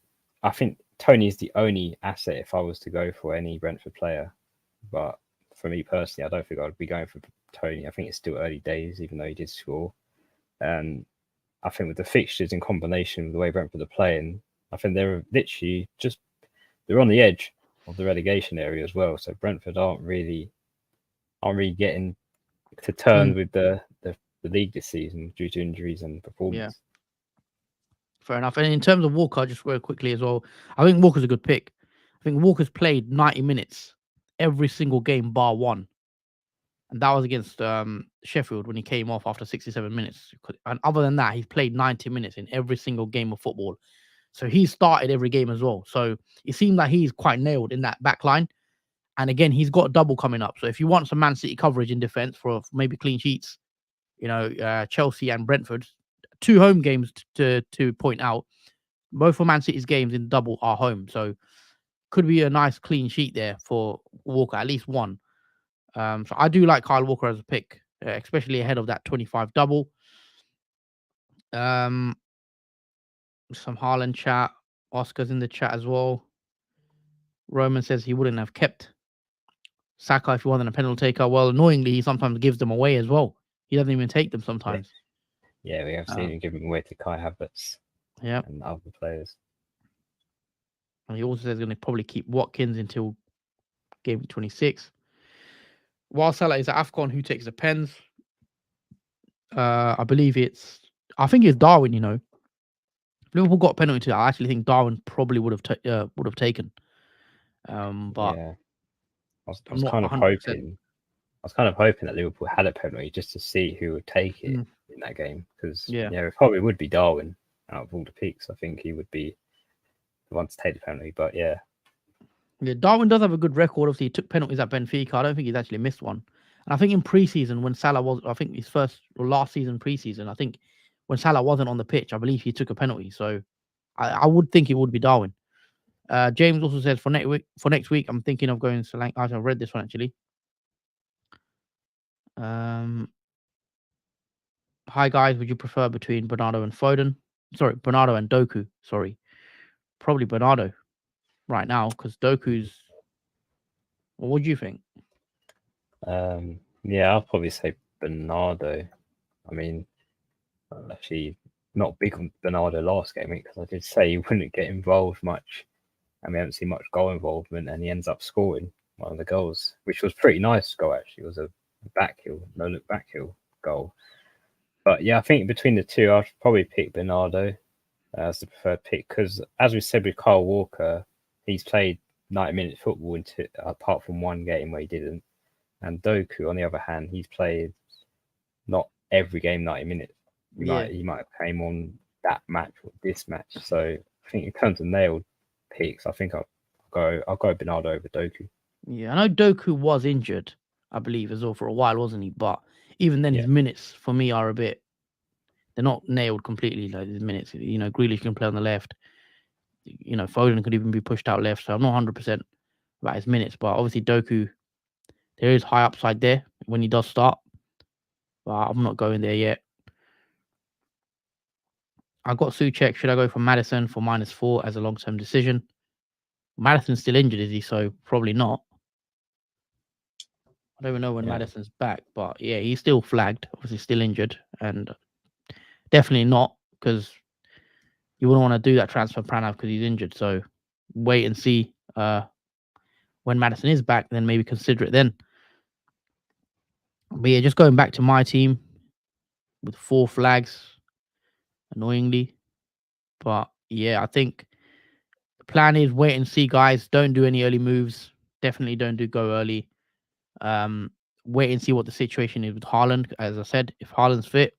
I think Tony is the only asset if I was to go for any Brentford player. But for me personally, I don't think I'd be going for Tony. I think it's still early days, even though he did score. And I think with the fixtures in combination with the way Brentford are playing, I think they're literally they're on the edge of the relegation area as well. So Brentford aren't really getting to terms with the league this season due to injuries and performance. Yeah. Fair enough. And in terms of Walker, just very quickly as well, I think Walker's a good pick. I think Walker's played 90 minutes every single game bar one. And that was against Sheffield when he came off after 67 minutes. And other than that, he's played 90 minutes in every single game of football. So he started every game as well. So it seemed like he's quite nailed in that back line. And again, he's got a double coming up. So if you want some Man City coverage in defense for maybe clean sheets, Chelsea and Brentford, 2 home games to point out. Both of Man City's games in double are home. So could be a nice clean sheet there for Walker, at least one. So I do like Kyle Walker as a pick, especially ahead of that 25 double. Some Haaland chat. Oscar's in the chat as well. Roman says he wouldn't have kept Saka if he wasn't a penalty taker. Well, annoyingly, he sometimes gives them away as well. He doesn't even take them sometimes. Yeah, we have seen him give them away to Kai Havertz and other players. And he also says he's going to probably keep Watkins until game 26. While Salah is at AFCON, who takes the pens? I believe I think it's Darwin. Liverpool got a penalty. I actually think Darwin probably would have taken. But Yeah, I I'm was not kind of 100%. hoping. I was kind of hoping that Liverpool had a penalty just to see who would take it Mm, in that game, because yeah. it probably would be Darwin out of all the picks. I think he would be the one to take the penalty. But yeah, Yeah, Darwin does have a good record. Obviously, he took penalties at Benfica. I don't think he's actually missed one. And I think in preseason, when Salah was, I think his first or last season preseason, I think when Salah wasn't on the pitch, I believe he took a penalty. So I would think it would be Darwin. James also says for next week, I'm thinking of going to Lanka. I've read this one actually. Um, Hi guys, would you prefer between Bernardo and Foden? Sorry, Bernardo and Doku. Sorry, probably Bernardo right now because Doku's. Well, what do you think? yeah, I'll probably say Bernardo. I mean, I'm actually not big on Bernardo last game because I did say he wouldn't get involved much, and we haven't seen much goal involvement, and he ends up scoring one of the goals, which was pretty nice goal actually. It was a no look back heel goal. But yeah, I think between the two, I'd probably pick Bernardo as the preferred pick because, as we said with Kyle Walker, he's played 90-minute football apart from one game where he didn't. And Doku, on the other hand, he's played not every game 90 minutes. Yeah, He might have came on that match or this match. So I think in terms of nailed picks, I think I'll go Bernardo over Doku. yeah. I know Doku was injured, I believe, as well for a while, wasn't he? But even then, his Yeah. minutes for me are a bit. They're not nailed completely. Like his minutes, Grealish can play on the left. Foden could even be pushed out left. So I'm not 100% about his minutes, but obviously Doku, there is high upside there when he does start. But I'm not going there yet. I got Suchek. Should I go for Madison for -4 as a long-term decision? Madison's still injured, is he? So probably not. I don't even know when Yeah. Madison's back, but yeah, he's still flagged. Obviously, still injured, and definitely not because you wouldn't want to do that transfer Pranav because he's injured. So wait and see when Madison is back, then maybe consider it then. But yeah, just going back to my team with 4 flags, annoyingly. But yeah, I think the plan is wait and see, guys. Don't do any early moves. Definitely don't go early. Um, Wait and see what the situation is with Haaland. As I said, if Haaland's fit,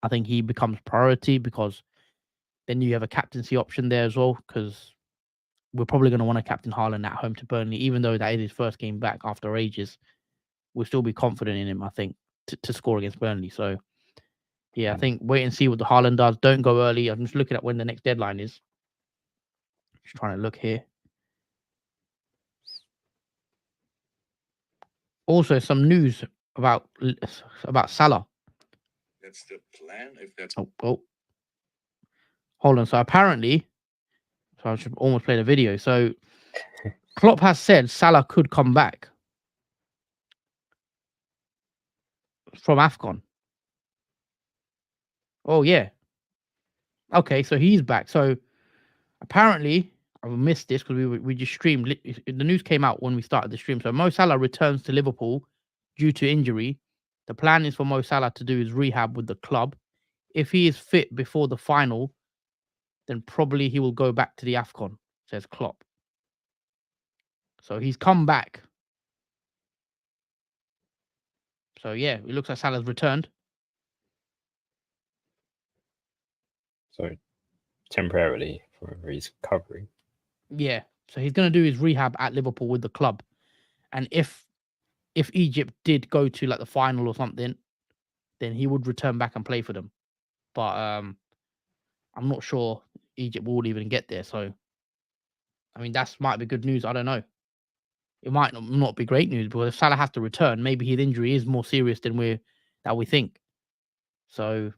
I think he becomes priority because then you have a captaincy option there as well. Because we're probably going to want to captain Haaland at home to Burnley, even though that is his first game back after ages. We'll still be confident in him, I think, to score against Burnley. So yeah, I think wait and see what the Haaland does. Don't go early. I'm just looking at when the next deadline is. Just trying to look here. Also, some news about Salah. That's the plan. If that's Oh, hold on. So apparently, I should almost play the video. So Klopp has said Salah could come back from AFCON. Oh yeah. Okay, so he's back. So apparently, I missed this because we just streamed. The news came out when we started the stream. So Mo Salah returns to Liverpool due to injury. The plan is for Mo Salah to do his rehab with the club. If he is fit before the final, then probably he will go back to the AFCON, says Klopp. So he's come back. So yeah, it looks like Salah's returned. So temporarily for his recovery. Yeah. So he's gonna do his rehab at Liverpool with the club. And if Egypt did go to like the final or something, then he would return back and play for them. But I'm not sure Egypt will even get there. So I mean that might be good news. I don't know. It might not be great news because if Salah has to return, maybe his injury is more serious than we think. So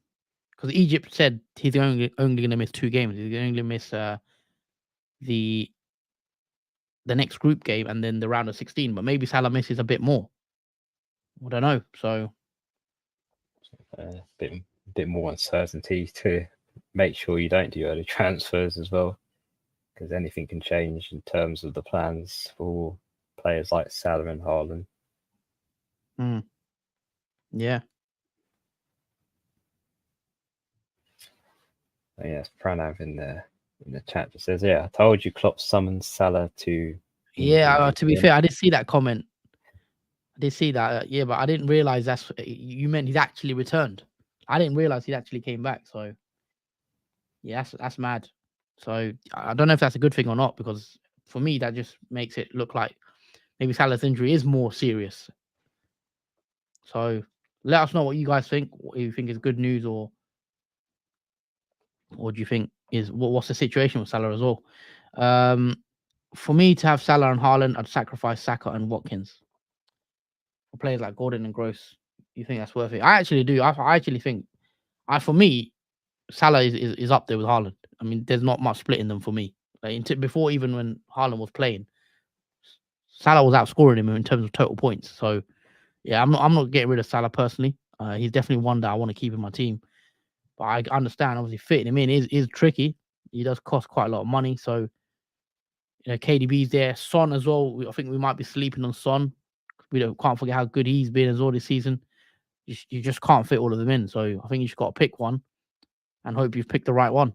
because Egypt said he's only going to miss 2 games. He's only going to miss the next group game and then the round of 16. But maybe Salah misses a bit more. I don't know. So Bit more uncertainty to make sure you don't do early transfers as well, because anything can change in terms of the plans for players like Salah and Haaland. yeah. Yes, Pranav in the chat just says, "Yeah, I told you, Klopp summoned Salah to." Yeah, to be England." fair, I did see that comment. I did see that. Yeah, but I didn't realize that's you meant he's actually returned. I didn't realize he actually came back. So yeah, that's mad. So I don't know if that's a good thing or not, because for me that just makes it look like maybe Salah's injury is more serious. So let us know what you guys think. What you think is good news, or do you think is what's the situation with Salah as well? For me to have Salah and Haaland, I'd sacrifice Saka and Watkins. For players like Gordon and Gross, you think that's worth it? I actually do. I actually think, for me, Salah is up there with Haaland. I mean, there's not much splitting them for me. Like before, even when Haaland was playing, Salah was outscoring him in terms of total points. So yeah, I'm not getting rid of Salah personally. He's definitely one that I want to keep in my team. But I understand, obviously, fitting him in is tricky. He does cost quite a lot of money. So KDB's there. Son as well. I think we might be sleeping on Son. We can't forget how good he's been as well this season. You just can't fit all of them in. So I think you just got to pick one and hope you've picked the right one.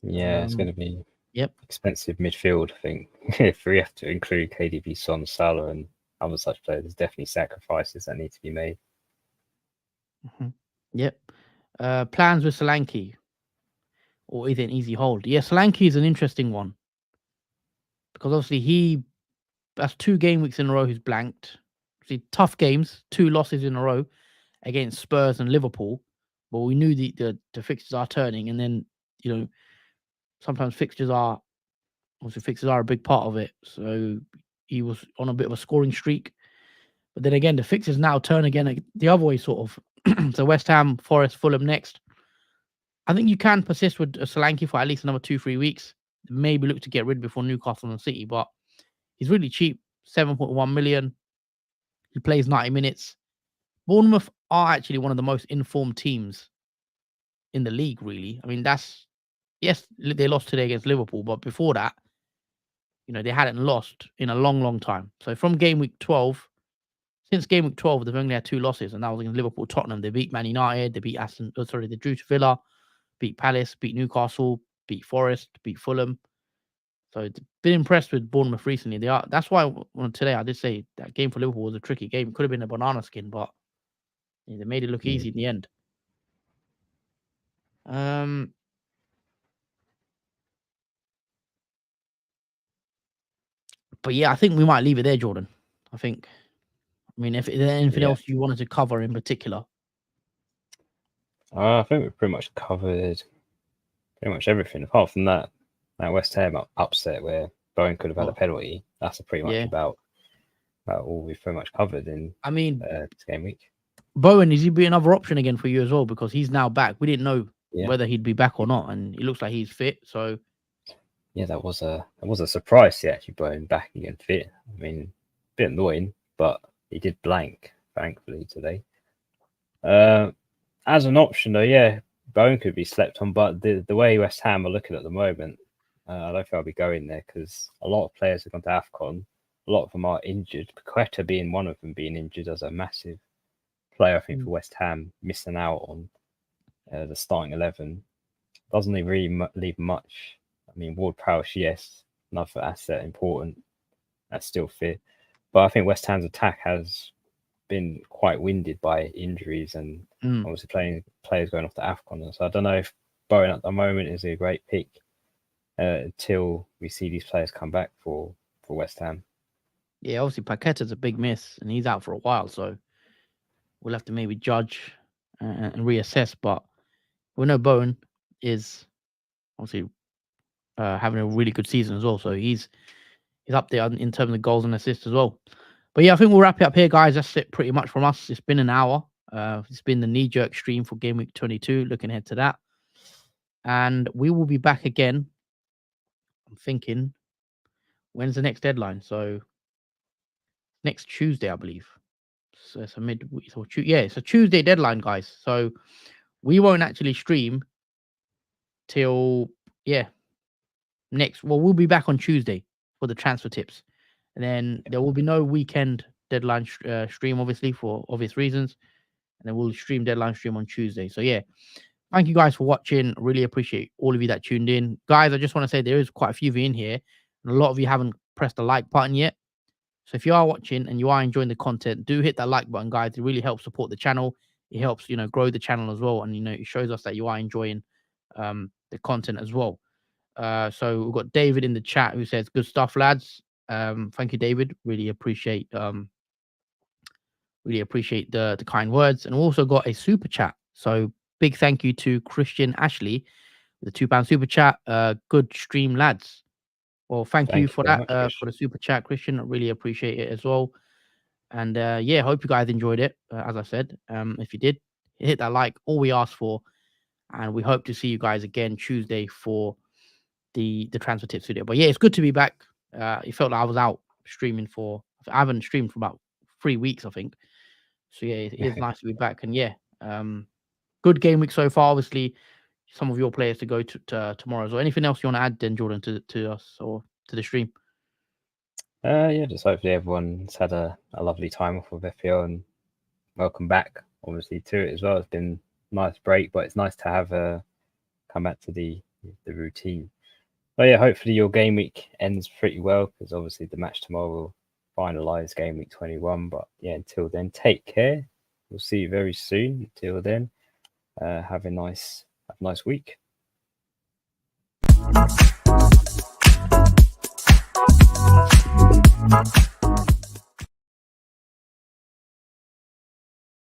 Yeah, it's going to be Yep. expensive midfield, I think. If we have to include KDB, Son, Salah, and other such players, there's definitely sacrifices that need to be made. Yep. Plans with Solanke, or is it an easy hold? Yeah, Solanke is an interesting one, because obviously that's 2 game weeks in a row he's blanked. See, tough games, 2 losses in a row against Spurs and Liverpool. But we knew the fixtures are turning, and then sometimes fixtures are a big part of it. So he was on a bit of a scoring streak. But then again, the fixtures now turn again the other way, sort of. So West Ham, Forest, Fulham next. I think you can persist with Solanke for at least another 2-3 weeks. Maybe look to get rid before Newcastle and City, but he's really cheap, 7.1 million. He plays 90 minutes. Bournemouth are actually one of the most informed teams in the league, really. I mean, yes, they lost today against Liverpool, but before that, they hadn't lost in a long, long time. So from game week 12, since game week 12, they've only had 2 losses, and that was against Liverpool, Tottenham. They beat Man United, they beat they drew to Villa, beat Palace, beat Newcastle, beat Forest, beat Fulham. So been impressed with Bournemouth recently. That's why today I did say that game for Liverpool was a tricky game. It could have been a banana skin, but they made it look easy in the end. But yeah, I think we might leave it there, Jordan. I mean, if there's anything else you wanted to cover in particular. I think we've pretty much covered pretty much everything, apart from that West Ham upset where Bowen could have had a penalty. That's pretty much about all we've pretty much covered in this game week. Bowen, is he be another option again for you as well? Because he's now back. We didn't know whether he'd be back or not, and it looks like he's fit. So yeah, that was a surprise to see actually Bowen back again fit. I mean, a bit annoying, but he did blank, thankfully, today. As an option though, yeah, Bowen could be slept on, but the way West Ham are looking at the moment, I don't think I'll be going there, because a lot of players have gone to AFCON. A lot of them are injured. Paqueta being one of them being injured as a massive player, I think, for West Ham, missing out on the starting 11. Doesn't really leave much. I mean, Ward-Prowse, yes, another asset, important. That's still fit. But I think West Ham's attack has been quite winded by injuries and obviously players going off to AFCON. So I don't know if Bowen at the moment is a great pick until we see these players come back for West Ham. Yeah, obviously Paqueta's a big miss, and he's out for a while. So we'll have to maybe judge and reassess. But we know Bowen is obviously having a really good season as well. So he's up there in terms of goals and assists as well. But yeah, I think we'll wrap it up here, guys. That's it pretty much from us. It's been an hour. It's been the Kneejerk stream for Game Week 22. Looking ahead to that. And we will be back again. I'm thinking, when's the next deadline? So next Tuesday, I believe. So it's a midweek. So it's a Tuesday deadline, guys. So we won't actually stream till we'll be back on Tuesday for the transfer tips, and then there will be no weekend deadline stream, obviously, for obvious reasons, and then we'll stream deadline stream on Tuesday. So yeah, thank you guys for watching. Really appreciate all of you that tuned in. Guys, I just want to say there is quite a few of you in here, and a lot of you haven't pressed the like button yet. So if you are watching and you are enjoying the content, do hit that like button, guys. It really helps support the channel. It helps, grow the channel as well. And, it shows us that you are enjoying the content as well. So we've got David in the chat who says, good stuff, lads. Thank you, David. Really appreciate the kind words. And we also got a super chat. So big thank you to Christian Ashley with the £2 super chat. Good stream, lads. Well, thank you for that, for the super chat, Christian. I really appreciate it as well. And yeah, hope you guys enjoyed it. As I said, if you did, hit that like, all we ask for. And we hope to see you guys again Tuesday for the transfer tips video. But yeah, it's good to be back. It felt like I was out streaming I haven't streamed for about 3 weeks, I think. So yeah, it is nice to be back. And yeah, good game week so far. Obviously, some of your players to go to tomorrow. So anything else you want to add then, Jordan, to us or to the stream? Yeah, just hopefully everyone's had a lovely time off of FPL, and welcome back, obviously, to it as well. It's been a nice break, but it's nice to have come back to the routine. But yeah, hopefully your game week ends pretty well, because obviously the match tomorrow will finalise game week 21. But yeah, until then, take care. We'll see you very soon. Until then, have a nice week. Thank you.